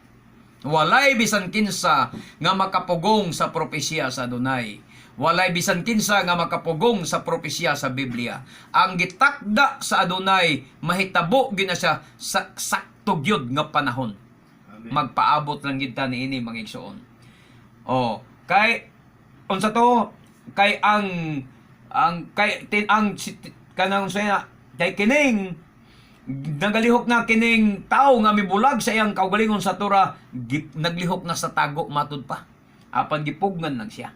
Walay bisan kinsa nga makapugong sa propesya sa Adonai. Walay bisan kinsa nga makapugong sa propesya sa Biblia. Ang gitakda sa Adonai mahitabo gina siya sakto gyud nga panahon. Amen. Magpaabot lang gid ta niini mga igsoon. Oh, kay unsa to? Kay kanang saya kay kining nagalihok na kining tao nga mibulag sa iyang kaugalingon sa Torah, naglihok na sa tago matud pa. Apan gipugnan lang siya.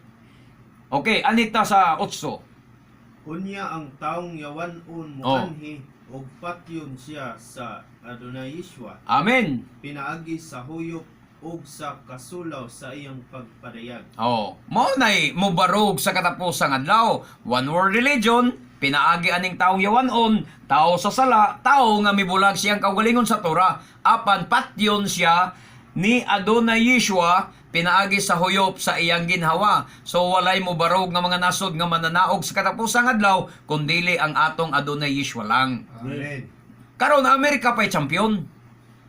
Okay, anita sa 8. Unya ang taong yawanon Oh. muanhi og patyon siya sa Adonai Yeshua. Amen. Pinaagi sa huyop ug sa kasulaw sa iyang pagpadayag. Oh, mao nay mobarog sa katapusang adlaw. One world religion, pinaagi aning taong yawanon, tao sa sala, tao nga mibulag siyang kaugalingon sa Torah, apan patyon siya ni Adonai Yeshua, pinaagi sa huyop sa iyang ginhawa. So walay mobarog nga mga nasod nga mananaog sa katapusang adlaw, kundili ang atong Adonai Yeshua lang. Amen. Karon Amerika pa'y champion.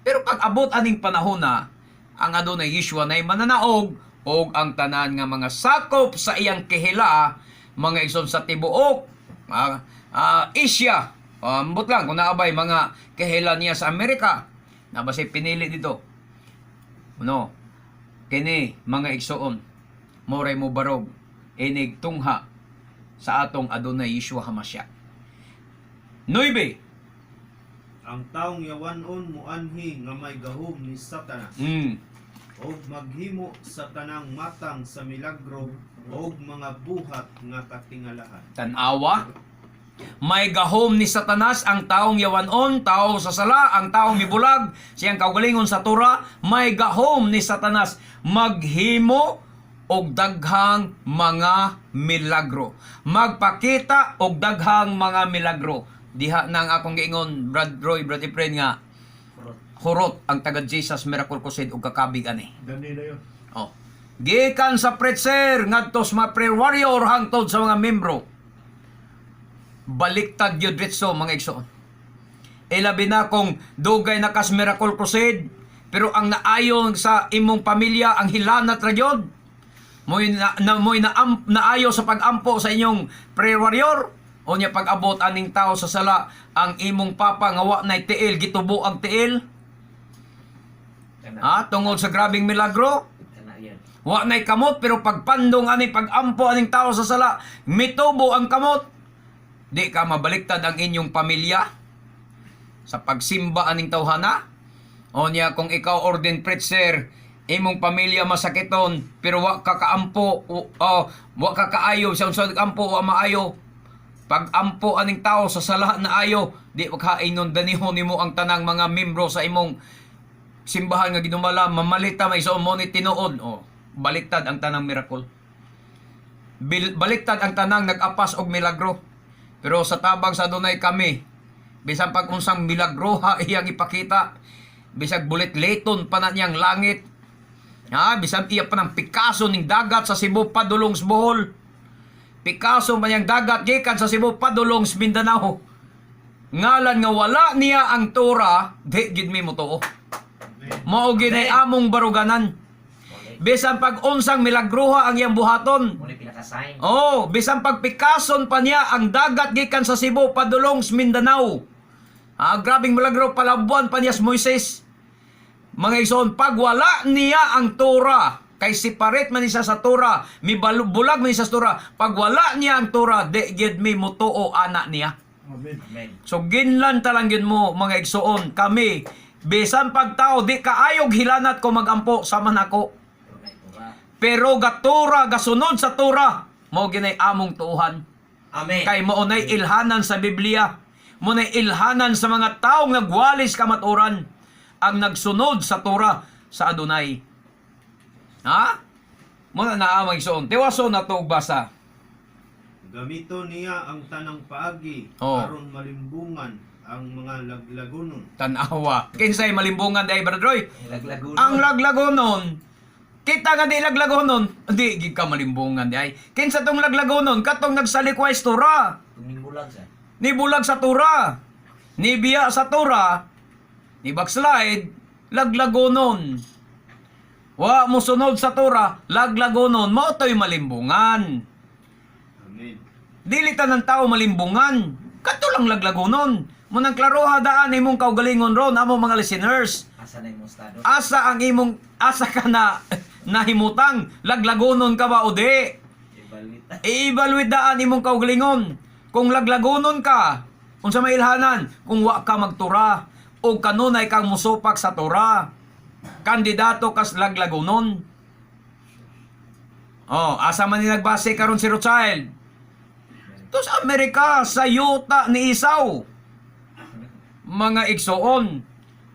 Pero pag abot aning panahon na, ang Adonai Yeshua na'y mananaog og ang tanan nga mga sakop sa iyang kihila, mga igsoon sa tibuok, Asia, ambot lang kung naabay mga kihila niya sa Amerika, na ba siya pinili dito? No, kini mga igsoon, moray mo barog, inig tungha sa atong Adonai Yeshua Hamashiach. 9. Ang taong yawanon muanhi nga may gahom ni Satanas og maghimo sa tanang matang sa milagro og mga buhat nga katingalahan. Tanawa, may gahom ni Satanas ang taong yawanon, tao sa sala, ang taong mibulag, siyang kaugalingon sa Torah, may gahom ni Satanas maghimo og daghang mga milagro. Magpakita og daghang mga milagro. Diha nang akong giingon, Brad Roy, Brad Efren nga, hurot ang taga Jesus Miracle Crusade og kakabig ani. Dani na yun. Oh. Gikan sa pretzer ngadto sa mga prayer warrior hangtod sa mga membro. Baliktad gyud ditso mga igsoon. Ilabi na kung dugay na kas Miracle Crusade, pero ang naayo sa imong pamilya ang hilanat ra gyud. Moy naayo sa pagampo sa inyong prayer warrior. O niya pag-abot aning tao sa sala, ang imong papa nga wa nay tiil, gitubo ang tiil. Tungod sa grabing milagro. Kana yan. Wa nay kamot, pero pagpandong aning pag-ampo aning tao sa sala, mitubo ang kamot. Di ka mabaliktad ang inyong pamilya sa pagsimba aning tawhana. O niya kung ikaw ordained preacher, imong pamilya masakiton, pero wa ka kaampo, wa ka kaayo, sa unsad ampo wa maayo. Pag ampo aning tao sa sala na ayo, di makainon danihon nimo ang tanang mga membro sa imong simbahan nga ginumala, mamalita may iso mo ni tinuod. Baliktad ang tanang miracle. Baliktad ang tanang nag-apas og milagro. Pero sa tabang sa Adonai kami, bisan pag unsang milagro ha iyang ipakita, bisag bulit leton pa na niyang langit, bisan iya pa ng Picasso ning dagat sa Cebu padulong sa Bohol. Picasso man yang dagat gikan sa Cebu padulong sa Mindanao. Ngalan nga wala niya ang Torah, di gid mi mo tuo. Mao gid ay among baruganan. Bisan pag unsang milagruha ang iyang buhaton. Muna pinaka-sign. Bisan pag Picasso pa niya ang dagat gikan sa Cebu padulong sa Mindanao. Grabing milagro palabuan pa niya sa Moises. Mga igsoon, pag wala niya ang Torah, kay separate man isa sa Torah, bulag man isa sa Torah, pag wala niya ang Torah, di gid mi mutuo ana niya. Amen. Amen. So ginlan talang yun mo mga igsoon, kami bisan pag tao di kaayog hilanat ko magampo sama nako. Pero gatura gasunod sa Torah, mo ginay among tuuhan. Amen. Kay mo nay ilhanan sa Biblia, mo nay ilhanan sa mga taong nagwalis kamaturan, ang nagsunod sa Torah sa Adonai. Muna na amang igsoon. Tiwaso na to basa. Gamito niya ang tanang paagi aron malimbungan ang mga laglagonon. Tanawa. Kinsay malimbungan day Brother Roy? Laglago. Ang laglagonon. Kita nga di laglagonon. Di gid ka malimbungan day. Kinsa tong laglagonon katong nagsalikway sa Torah. Tuming bulag sa. Ni bulag sa Torah. Ni biya sa Torah. Ni backslide, laglagonon. Wa mo sunod sa Torah, laglagonon. Mao to'y malimbungan. Amen. Dili ta ng tao malimbungan. Kato lang laglagonon. Munang klaroha daan imong kaugalingon ron, amo mga listeners. Asa na yung estado? Asa ka na nahimutang, laglagonon ka ba o di? Ibalita. I-evaluate daan imong kaugalingon. Kung laglagonon ka, unsa may ilhanan, kung wa ka magtura, o kanunay kang musupak sa Torah, kandidato kas laglagonon. Oh, asa man ni nagbase karon si Rothschild? To sa Amerika, sa yuta ni Isaw. Mga igsoon.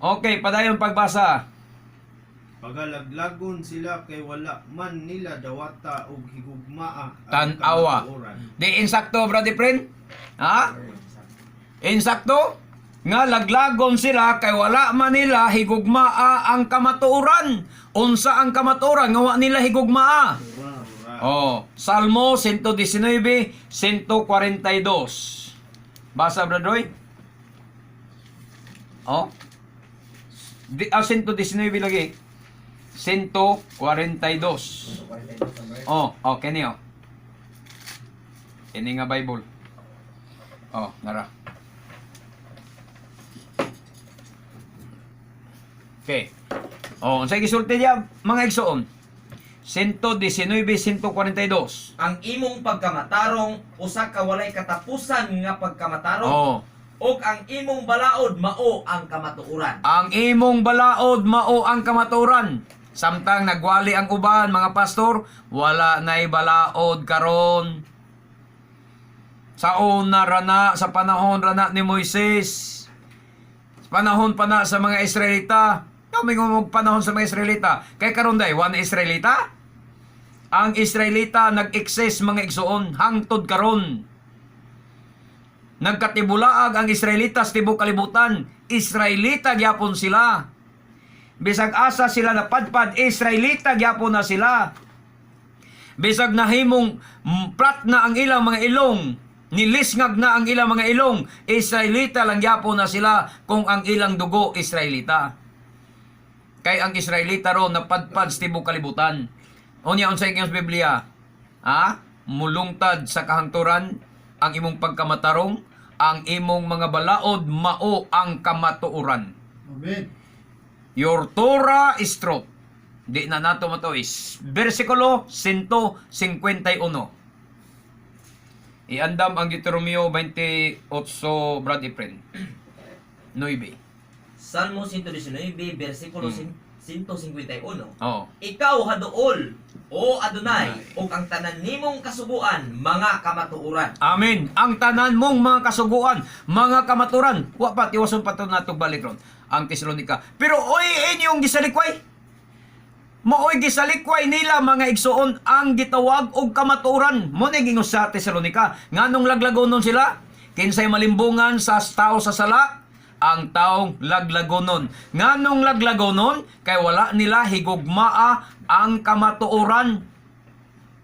Okay, padayon pagbasa. Pagalaglagon sila kay wala man nila dawata og higugmaa ang Tan-awa. kamatuoran. Di insakto, brother friend? Ha? Insakto? Nga laglagon sila kay wala man nila higugmaa ang kamatuoran. Unsa ang kamatuoran nga wa nila higugmaa? Oh, Salmo 119, 142. Basa, brother Roy? Oh. 119 lagi. 142. Oh, okay niyo. Ini nga Bible. Oh, nara. Okay. Oh, unsay gisulti diya mga igsoon? 119, 142. Ang imong pagkamatarong usa ka walay katapusan nga pagkamatarong. Oh. Og ang imong balaod mao ang kamatuoran. Ang imong balaod mao ang kamaturan. Samtang nagwali ang uban mga pastor, wala na'y balaod karon. Sa una rana, sa panahon rana ni Moises, sa panahon pa na sa mga Israelita, kami ngumog panahon sa mga Israelita, kay karon day, one Israelita? Ang Israelita nag-exist mga igsoon, hangtod karon. Nagkatibulaag ang Israelitas tibok kalibutan. Israelita gyapon sila. Bisag asa sila napadpad, Israelita gyapon na sila. Bisag nahimong plat na ang ilang mga ilong, nilisngag na ang ilang mga ilong, Israelita lang gyapon na sila kung ang ilang dugo Israelita. Kay ang Israelita ro napadpad sa tibok kalibutan. Unya unsay sa Biblia? Ha? Mulungtad sa kahangturan ang imong pagkamatarong, ang imong mga balaod mao ang kamatuoran. Amen. Your Torah is truth. Di na nato matois. Versikulo 151. Iandam ang Deuteronomio 28, Brad Efren. 9. Salmo 119 bersikulo 151. Oh. Ikaw haduol o Adonai ug ang tanan nimong kasuguan mga kamatuoran. Amen. Ang tanan mong mga kasuguan, mga kamaturan. Wa pa tiwason pa to nato balik ron. Ang Tesalonika. Pero oy inyong gisalikway. Maoy gisalikway nila mga igsoon ang gitawag og kamatuoran. Mo ni gingos sa Tesalonika. Nganong laglagonon sila? Kinsay malimbungan sa tao sa sala? Ang taong laglagonon. Nganong laglagonon? Kay wala nila higugmaa ang kamatuoran.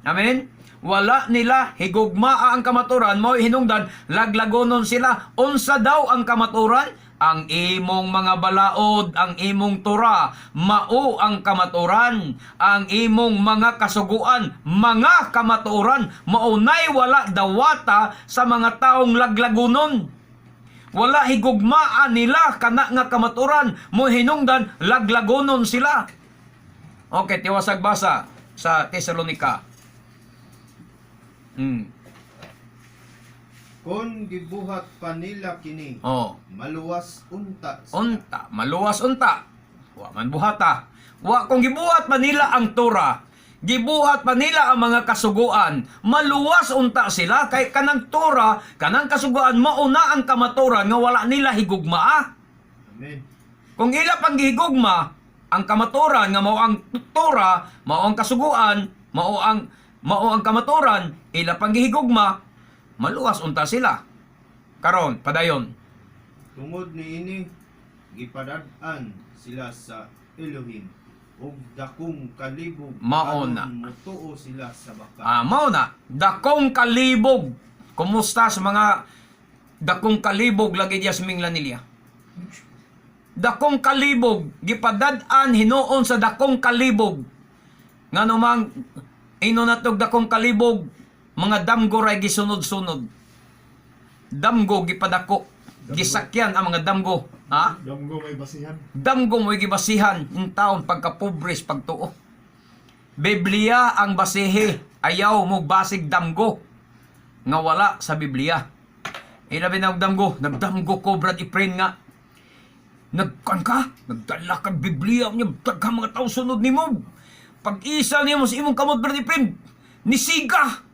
Amen? Wala nila higugmaa ang kamatuoran. Mo hinungdan, laglagonon sila. Unsa daw ang kamatuoran? Ang imong mga balaod, ang imong Torah, mao ang kamatuoran. Ang imong mga kasuguan, mga kamatuoran. Maunay wala dawata sa mga taong laglagonon. Wala higugmaan nila kana nga kamatuoran. Mo hinungdan, laglagonon sila. Okay, tiwasag basa sa Tesalonika. Kung gibuhat pa nila kini, Oh. maluwas unta sila. Unta, maluwas unta. Wa man buhata. Wa kung gibuhat pa nila ang Torah, gibuhat pa nila ang mga kasuguan, maluwas unta sila kay kanang Torah, kanang kasuguan mauna ang kamaturan nga wala nila higugmaa. Amen. Kung ila pang gihigugma ang kamaturan nga mao ang Torah, mao ang kasuguan, mao ang kamaturan, ila pang gihigugma, maluwas unta sila. Karon padayon. Tungod niini gipadad-an sila sa Elohim ug dakong kalibog Mao na. aron mutuo sila sa baka. Mao na, dakong kalibog. Kumusta sa mga dakong kalibog lagi diya sa Minglanilya? dakong kalibog gipadad-an hinuon sa dakong kalibog nganumang inunatog dakong kalibog mga damgo ray gisunod-sunod. Damgo gipadako, gisakyan ang mga damgo, ha? Damgo may basihan. Damgo mo gibasihan in taon pagkapubres pagtuo. Biblia ang basihe, ayaw mo basig damgo nga wala sa Biblia. Ilabi na damgo, nagdamgo ko Brad Efrain nga. Nagkan ka, nagdala kang Biblia niya, daghang mga tao sunod nimo. Pag-isa niya mo sa imong kamot Brad Efrain, nisiga.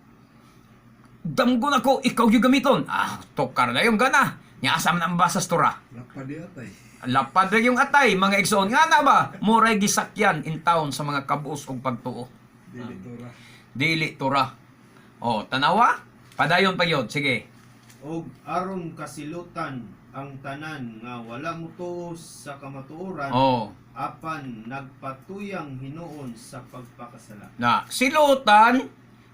Damgo na ko, ikaw yung gamiton. Tokar na yung gana. Nyasam na ang basas tura. Lapad di atay. Lapad rin yung atay, mga igsoon. Nga na ba? Muray gisakyan in town sa mga kabuos o pagtuo. Dili tura. Dili tura. O, tanawa? Padayon pa yun. Sige. Og aron kasilutan ang tanan nga wala mutuos sa kamatuoran O, apan nagpatuyang hinuon sa pagpakasala. na silutan,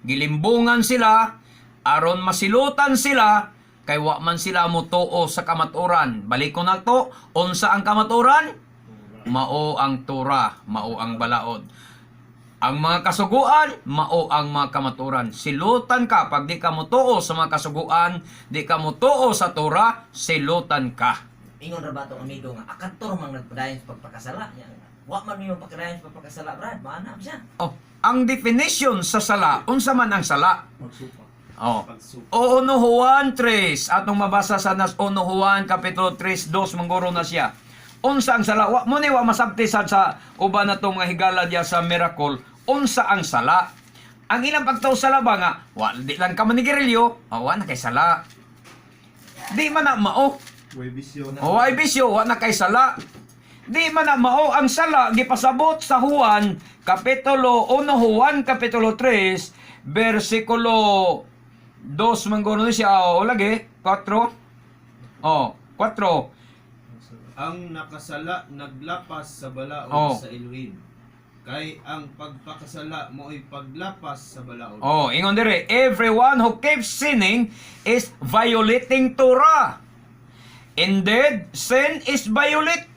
gilimbungan sila, aron masilutan sila, kay wa man sila mutuo sa kamatuoran. Balik ko na to, unsa ang kamatuoran? Mao ang tura, mao ang balaod. Ang mga kasuguan, mao ang mga kamatuoran. Silutan ka, pag di ka mutuo sa mga kasuguan, di ka mutuo sa tura, silutan ka. Ingon ra ba itong amigo nga, akator mang nagpadayon sa pagpakasala. Wa man mo pagkadayon sa pagpakasala, Brad. Maanam siya. Oh, ang definition sa sala, unsa man ang sala? Magsupa. Oh. Pagsuko. O 1 Juan 3, atong mabasa sa 1 Juan kapitulo 3, 2 mangguro na siya. Unsa ang sala? Wa mo ni wa masabti sa uban natong mga higala diya sa miracle. Unsa ang sala? Ang ilang pagtaw sala ba nga, wa di lang ka manigirilyo, wa na kay sala. Di man na mao. Way bisyo. O ay bisyo, wa na kay sala. Di man na mao ang sala gipasabot sa Juan kapitulo 1 Juan kapitulo 3 bersikulo 2 manggono siya o lagi 4. Oh, 4. Ang nakasala naglapas sa balaod Oh. sa Elohim. Kay ang pagpakasala mo'y paglapas sa balaod. Oh, ingon dire, everyone who keeps sinning is violating Torah. Indeed, sin is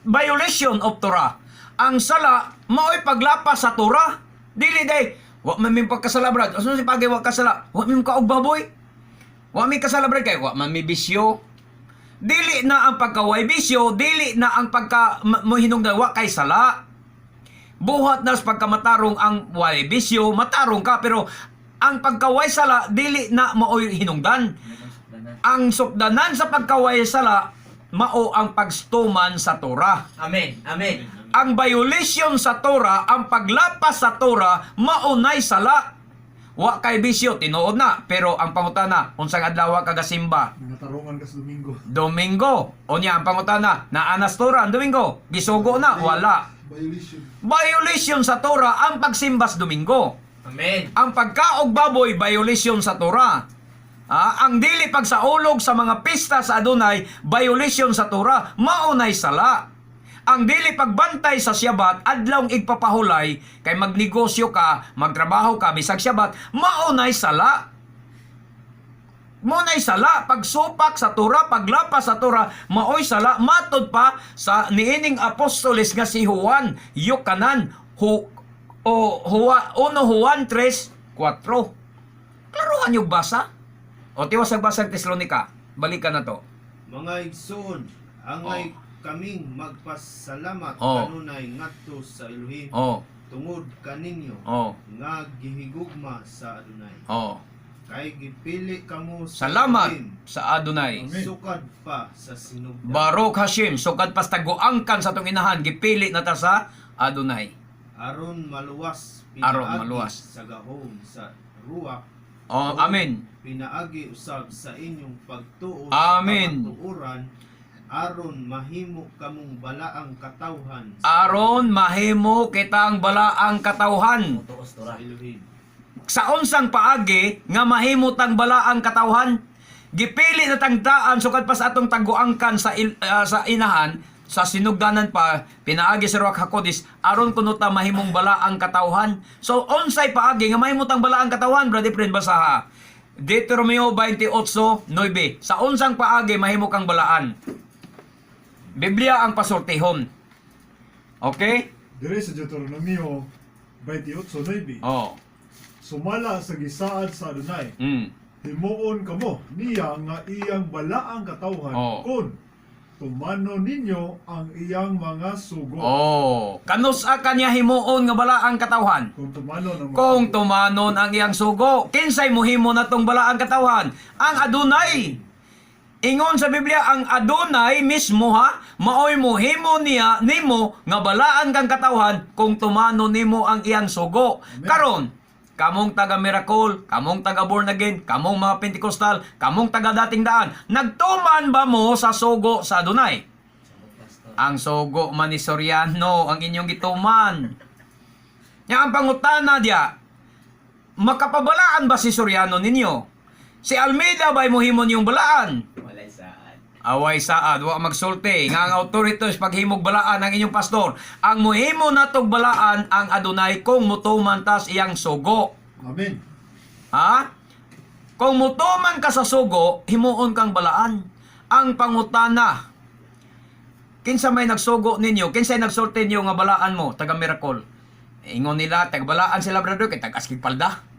violation of Torah. Ang sala mao'y paglapas sa Torah. Dili day, wa man mi pagkasala brad. Aso si pagay wa kasala? Wa mi kaog baboy. Wa mi kasala brad kay wa man mi bisyo. Dili na ang pagkaway bisyo, dili na ang pagka mohinungdan wa kay sala. Buhat na sa pagkamatarong ang way bisyo, matarong ka pero ang pagkaway sala dili na mao'y hinungdan. Ang sukdanan sa pagkaway sala mao ang pagstuman sa Torah. Amen. Amen. Ang violation sa Torah, ang paglapas sa Torah, maunay sala. Wa kay bisyo, tinuod na. Pero ang pangutana, unsang adlaw ka gasimba? Natarungan ka sa Domingo. Domingo. O niya, ang pangutana, naanas Torah, Domingo. Gisugo na, wala. Violation. Violation sa Torah, ang pagsimbas Domingo. Amen. Ang pagkaog baboy, violation sa Torah. Ang dili pagsaulog sa mga pista sa Adonai, violation sa Torah, maunay sala. Ang dili pagbantay sa Syabat, adlawng igpapahulay, kay magnegosyo ka, magtrabaho ka, bisag Syabat, maunay sala. Maunay sala, pagsupak sa Torah, paglapas sa Torah, maoy sala, matod pa sa niining apostoles nga si Juan, yukanan, 1 Juan 3, 4. Klaruhan yung basa. O tiwas ang basang Tesalonika, balikan na to. Mga igsoon, angay kaming magpasalamat Oh. kanunay ngadto sa Elohim Oh, tungod kaninyo oh, nga gihigugma sa Adonai. oh. Kay gipili kamo sa Salamat Elohim, sa Adonai. Amen. sukad pa sa sinugdan. Baruch Hashem, sukad pas taguangkan sa tong inahan, gipili na ta sa Adonai. Aron maluwas Aron pinaagi maluwas. sa gahom sa ruach. Oh, amen. Pinaagi usab sa inyong pagtuo Amen. sa kamatuoran aron mahimo kamong balaang katawhan Aron mahimo kitang balaang katawhan. Tuos sa Torah. Elohim. Sa unsang paagi nga mahimot ang balaang katawhan, gipili na tangdaan sukad pa sa atong taguangkan sa sa inahan, sa sinugdanan pa pinaagi sa Ruach HaKodesh aron kuno ta mahimong balaang katawhan. So unsay paagi nga mahimot ang balaang katawhan, brother friend, basaha Deuteronomio 28:9. Sa unsang paagi mahimo kang balaan? Biblia ang pasultihon. Okay? Dire sa Deuteronomio 28:9. Oh. Sumala sa gisaad sa Adonai. Mm. Himuon kamo niya nga iyang balaang katawhan Oh. kun tumano ninyo ang iyang mga sugo. Oh. Kanusa kanya himuon nga bala ang katawhan? Kung tumano ng mga Kung sugo. tumanon ang iyang sugo, kinsay mohimo na tong balaang katawhan? Ang Adonai. Ingon sa Biblia ang Adonai mismo ha, maoy mohimo niya nimo nga balaan kang katawhan kung tumano nimo ang iyang sugo. Amen. Karon, kamong taga Miracle, kamong taga Born Again, kamong mga Pentecostal, kamong taga Dating Daan, nagtuman ba mo sa sugo sa Adonai? Ang sugo man ni Soriano ang inyong gituman. Nya ang pangutana dia, makapabalaan ba si Soriano ninyo? Si Almeida ba'y mohimo niyong balaan? Walay saan. Away saad, wa magsulti. Nga ang authorities paghimog balaan ang inyong pastor. Ang mohimo natog balaan ang Adonai kung mutuman tas iyang sugo. Amen. Ha? Kung mutuman ka sa sugo, himuon kang balaan. Ang pangutana, kinsa may nagsugo ninyo, kinsa nagsulti niyo nga balaan mo, taga Miracle. Ingon nila, taga balaan sila brother, kay tagas palda.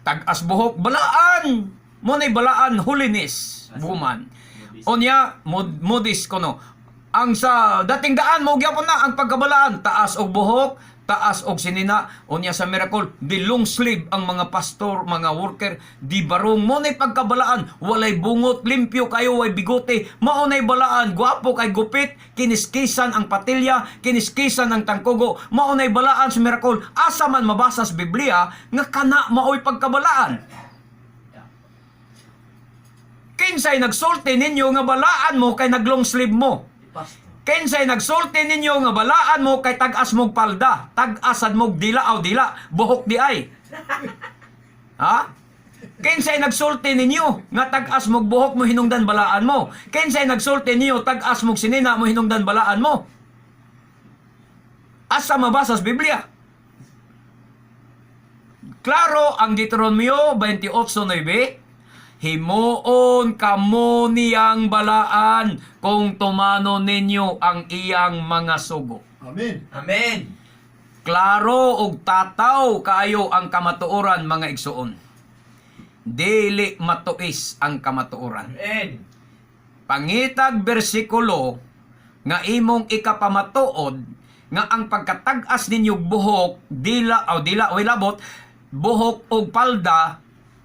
Tag-as buhok, balaan! Muna'y balaan, holiness, buman. Onya, modis ko no. Ang sa dating daan, mo gyapon na ang pagkabalaan. Taas og buhok, taas og sinina. Onya sa Miracle, di long sleeve ang mga pastor, mga worker, di barong. Muna'y pagkabalaan, walay bungot, limpyo kayo, way bigote. Maunay balaan, gwapo kay gupit, kiniskisan ang patilya, kiniskisan ang tangkugo. Maunay balaan sa Miracle, asa man mabasa sa Biblia, nga kana maoy pagkabalaan. Kinsay nagsulti ninyo nga balaan mo kay naglong sleeve mo? Pastor. Kinsay nagsulti ninyo nga balaan mo kay tag-as mog palda, tag-asad mog dila o dila, buhok di ay. Ha? Kinsay nagsulti ninyo nga tag-as mog buhok mo hinungdan balaan mo? Kinsay nagsulti ninyo tag-as mog sinina mo hinungdan balaan mo? Asa mabasa sa Biblia? Klaro ang Deuteronomio 28:9. Himuon kamo niyang balaan kung tumano ninyo ang iyang mga sugo. Amen. Amen. Klaro og tataw kaayo ang kamatuoran mga igsuon. Dili matuis ang kamatuoran. Amen. Pangitag bersikulo nga imong ikapamatuod nga ang pagkatag-as ninyong buhok dila o labot buhok og palda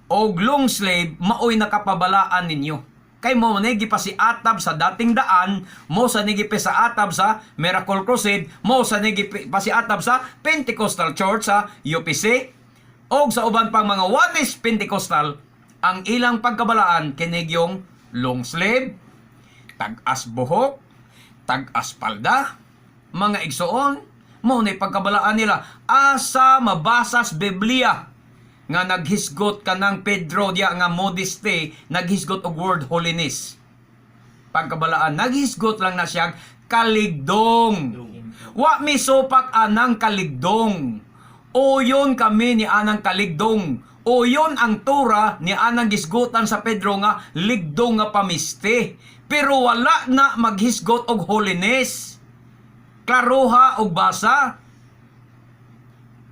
og long sleeve maoy nakapabalaan ninyo. Kay mo nigi pa si atab sa dating daan, mo sa nigi pa sa atab sa Miracle Crusade, mo sa nigi pa si atab sa Pentecostal Church sa UPC og sa uban pang mga Oneness Pentecostal, ang ilang pagkabalaan kinig yung long sleeve, tag-as buhok, tag-as palda, mga igsoon, mo na pagkabalaan nila asa mabasas Biblia nga naghisgot ka ng Pedro diya nga modesty, naghisgot og word holiness. Pagkabalaan, naghisgot lang na siya kaligdong. Wa mi sopak anang kaligdong. Uyon kami ni anang kaligdong. Uyon ang tura ni anang gisgotan sa Pedro nga ligdong nga pamiste. Pero wala na maghisgot og holiness. Klaruha og basa.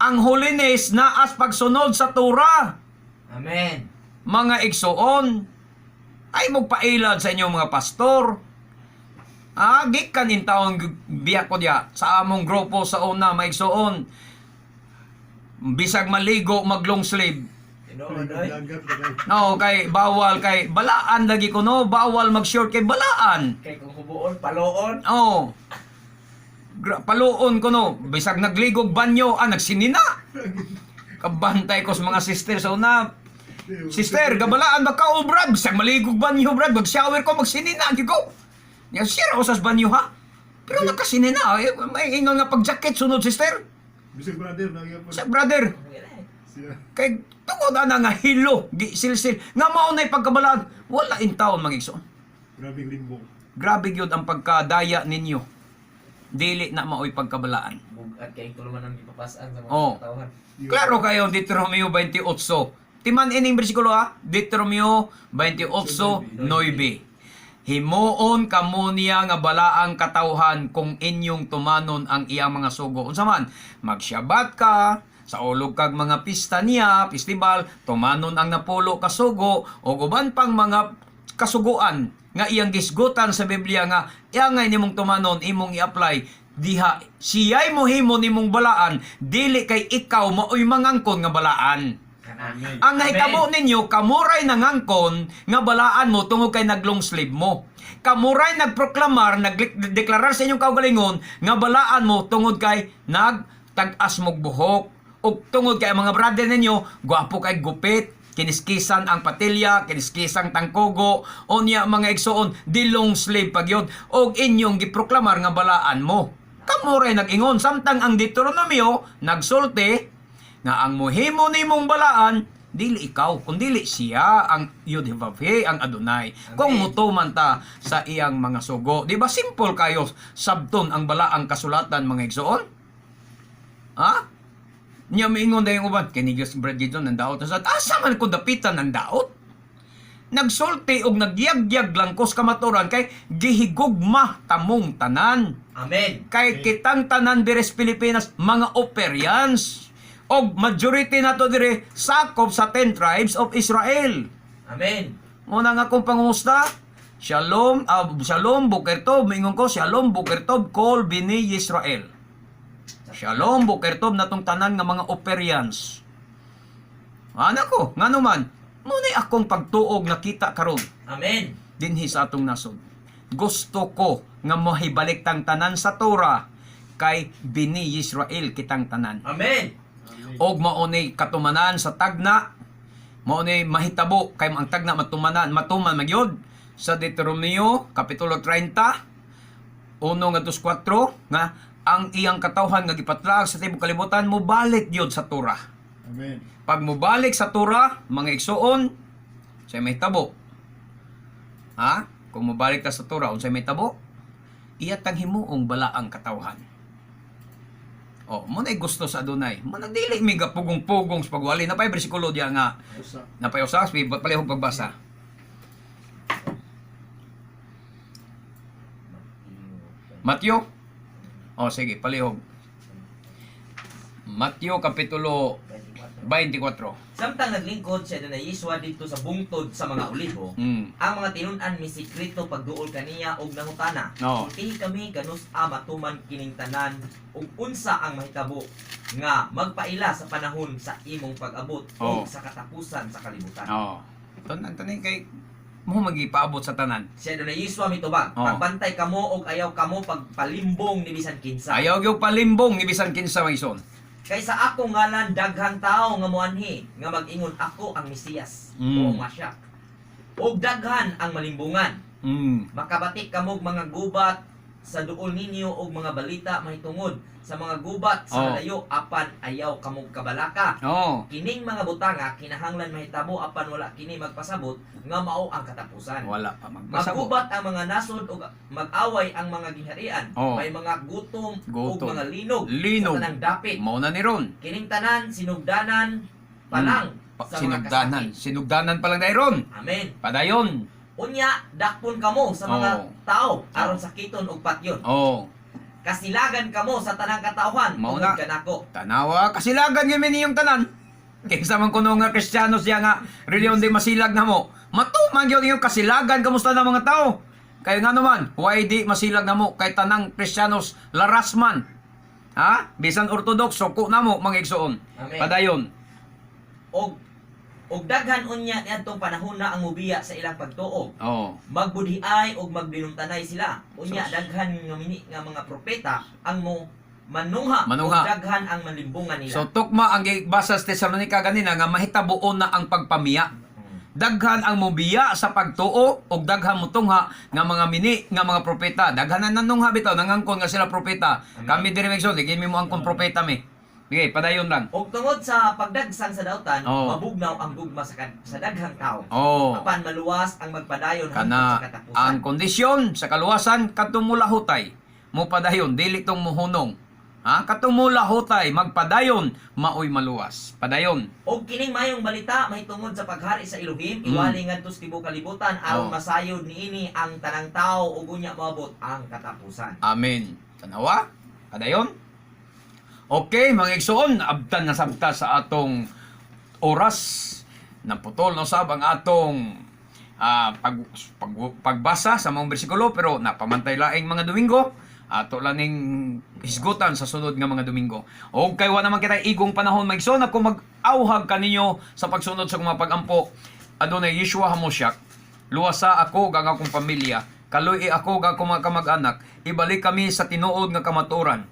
Ang holiness na as pagsunod sa Torah. Amen. Mga igsoon, ay magpailad sa inyong mga pastor. Gikan in taon biya ko diya sa among grupo sa una mga igsoon. Bisag maligo mag long sleeve. Tinuod oy. Dagat na kayo. No, kay bawal kay balaan lagi ko no, bawal mag short kay balaan. Kay kung hubuon, paloon. Oh. Paluon ko no, bisag nagligog banyo, nagsinina. Kabantay ko sa mga sister sa una. Sister, gabalaan ba ka o brad? Bisag maligog banyo brad, mag-shower ko, magsinina, di ko. Nga sira ko sa banyo ha. Pero nakasinina, may ingon nga pag-jacket sunod sister. Bisag brother, nagyan pa. Sa brother, Siya. kay tungod ana nga hilo, silsil, nga maunay pagkabalaan, wala in taon magigsoon. Grabing limbong. Grabe gyud ang pagkadaya ninyo. Dili na maoy pagkabalaan. Bugat kay tuluman ang ipapasan sa mga Oh. tauhan. Klaro kayo, Deuteronomio 28. Timan ining bersikulo ha, Deuteronomio 28:9. himuon kamo niya nga balaang katawhan kung inyong tumanon ang iyang mga sugo. Unsa man, magsyabat ka, sa ulog kag mga pista niya, festival, tumanon ang napulo ka sugo, o uban pang mga kasuguan nga iyang gisgutan sa Biblia nga iyangay nimong tumanon, imong i-apply, diha siya'y mohimo nimong balaan, dili kay ikaw maoy mangangkon nga balaan. Amen. Ang nahitabo ninyo, kamuray nangangkon nga balaan mo tungod kay naglong sleeve mo. Kamuray nagproklamar, nagdeklarar sa inyong kaugalingon nga balaan mo tungod kay nagtag-as mog buhok. O tungod kay mga brother ninyo, gwapo kay gupit, kiniskisan ang patilya, kiniskisang tangkogo, o niya mga igsoon, dilong sleeve pagyod, o inyong giproklamar nga balaan mo. Kamuray nag-ingon, samtang ang Deuteronomio nagsulti nga ang muhimo nimong balaan, dili ikaw, kundili siya ang Yud-Heh-Vav-He, ang Adonai. Kung mutuman ta sa iyang mga sugo. Di ba simple kayo sabton ang balaang kasulatan mga igsoon? Ha? Niya maingon dahil uban, kinigas bread dito ng daot. Asa man kung dapitan ng daot? Nagsulti og nagyag-yag langkos kamaturan kay gihigugma tamong tanan. Amen. Kay kitang tanan diri sa Pilipinas, mga Operians. Og majority nato dire sakop sa 10 tribes of Israel. Amen. Muna nga kong pangumusta, Shalom, Shalom Boker Tov, mingon ko, Shalom Boker Tov, Kol Bini Yisrael. Shalom Boker Tov natong tanan nga mga Operians. Anak ko, nga naman, muna'y akong pagtuog nakita karon Amen. dinhi sa atong nasod. Gusto ko nga mohibalik tang tanan sa Torah kay Bini Yisrael kitang tanan. Amen. Og maunay katumanan sa tagna, maunay mahitabo kay ang tagna matuman magyod sa Deuteronomio kapitulo 30 1 ngadto 4 nga ang iyang katawhan nga gipatlag sa tibok kalibutan mo balik gyud sa Torah. Amen. Pag mubalik sa Torah, mga igsuon, say mahitabo. Ha? Kung mubalik ta sa Torah, unsay mahitabo? Iyatang himuong balaang katawhan. Oh, mo nay gusto sa Adonai. Mo nagdili mi pugong-pugong sa pagwali. Napay bersikulo diya nga Usa. napay usas palihog pagbasa. Matthew. Oh, sige, palihog. Matthew kapitulo 24. Samtang naglingkod siya na Yeswa dito sa bungtod sa mga olibo, ang mga tinun-an mi sikrito pagduol kaniya og nangutana. Oo. Iti kami ganus matuman kining tanan ug unsa ang mahitabo nga magpaila sa panahon sa imong pag-abot Oo. ug sa katapusan sa kalibutan. Oh. Tanan kay mo magipaabot sa tanan. Siya na Yeswa mitubag, Oo. pagbantay kamo og ayaw kamo pagpalimbong ni bisan kinsa. Ayaw gyud palimbong ni bisan kinsa may ison. Kaysa ako ngalan daghang tao nga muanhi nga mag-ingon ako ang Mesiyas o Masya. Og daghan ang malimbungan. Makabatik kamog mga gubat sa duol ninyo og mga balita mahitungod sa mga gubat sa Oh. malayo apan ayaw kamog kabalaka. Oh. Kining mga butanga kinahanglan mahitabo apan wala kini magpasabot nga mao ang katapusan. Wala pa magpasabot. Maggubat ang mga nasod ug mag-away ang mga ginharian. Oh. May mga gutom ug Gutom. mga linog, Linog. sa tanang dapit. Mao na ni ron. Kining tanan sinugdanan palang sa mga Sinugdanan. kasakit. Sinugdanan pa lang dayron. Amen. Padayon. Unya dakpon kamo sa mga Oh. tao aron sakiton og patyon. Oh. Kasilagan kamo sa tanang katawhan Mao tungod na. kanako. Tanawa kasilagan gyud niyong tanan. Kinsa man kuno nga Kristiyano siya nga reliyon di masilag na mo. Matuman gyud yung kasilagan kamusta na mga tao. Kay nga naman, why di masilag na mo kay tanang Kristiyanos larasman. Ha? Bisan Orthodox suko na mo mga igsoon. Amen. Padayon. Og daghan unya niadtong panahon na ang mubiya sa ilang pagtuo. Oh. Magbudhiay og magdinumtanay sila. Unya Sus. daghan nga nga mga propeta ang mo manungha, Manungha. ug daghan ang manlimbungan nila. So tukma ang gibasa sa Tesalonica ganina nga mahitabuon na ang pagpamiya. Daghan ang mubiya sa pagtuo ug daghan mutungha nga mga mini nga mga propeta. Daghan na nanungha bitaw nangangkon nga sila propeta. Amen. Kami diri megson di mo angkon propeta mi. Sige, padayon lang. Og tungod sa pagdagsan sa dautan, Oo. mabugnaw ang gugma sa daghang tao. Oh. Apan maluwas ang magpadayon hangtod Kana sa katapusan. ang kondisyon sa kaluwasan kadtong mulahutay mo padayon dili tong muhunong. Katumula hotay, magpadayon, maoy maluwas. Padayon. Og kining mayong balita mahitungod sa paghari sa Elohim, iwali ngadto sa tibuok kalibutan aron Oh. masayod niini ang tanang tawo ug unya moabot ang katapusan. Amen. Tanawa? Padayon? Okay, mga igsoon, abtan na sabta sa atong oras. Naputol na sab ang atong pagbasa sa mga bersikulo, pero napamantay laing mga Domingo. Ato laning hisgutan sa sunod nga mga Domingo. O kay wa naman kita igong panahon maigsoon ako mag-awhag kaninyo sa pagsunod sa mga pagampo. Adonai Yeshua HaMashiach, luwasa ako ang akong pamilya, kaluy ako ang akong mga kamag-anak, ibalik kami sa tinuod nga kamaturan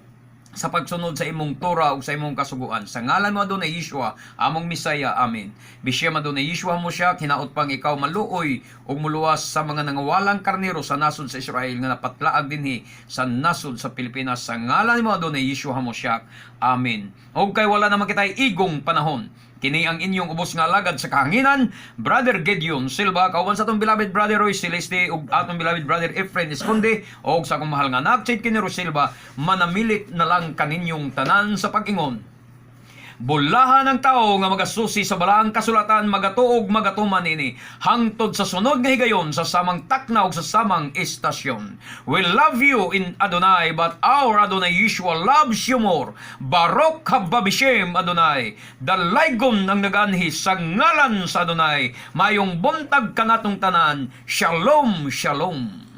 sa pagsunod sa imong Torah ug sa imong kasuguan. Sa ngalan mo Adonai Yeshua, among Misaya. Amen. Bisya Adonai Yeshua HaMashiach, hinaot pang ikaw maluoy ug muluwas sa mga nangawalang karnero sa nasod sa Israel nga napatlaag dinhi sa nasod sa Pilipinas. Sa ngalan mo Adonai Yeshua HaMashiach. Amen. Og kay wala naman kitay igong panahon, kini ang inyong ubos nga alagad sa kahanginan, Brother Gideon Silva, kauban sa atong beloved Brother Roy Celeste ug atong beloved Brother Efren Esconde, ug sa akong mahal nga anak Chid Kinero Silva, manamilit na lang kaninyong tanan sa pag-ingon. Bulahan ng tao nga magasusi sa balaang kasulatan, magatuog magatuman ini hangtod sa sunod nga higayon sa samang takna ug sa samang istasyon. We love you in Adonai, but our Adonai Yeshua loves you more. Baruch haba Bishem Adonai. Dalaygon ang naganhi sa ngalan sa Adonai. Mayong buntag kanatong tanan. Shalom, shalom.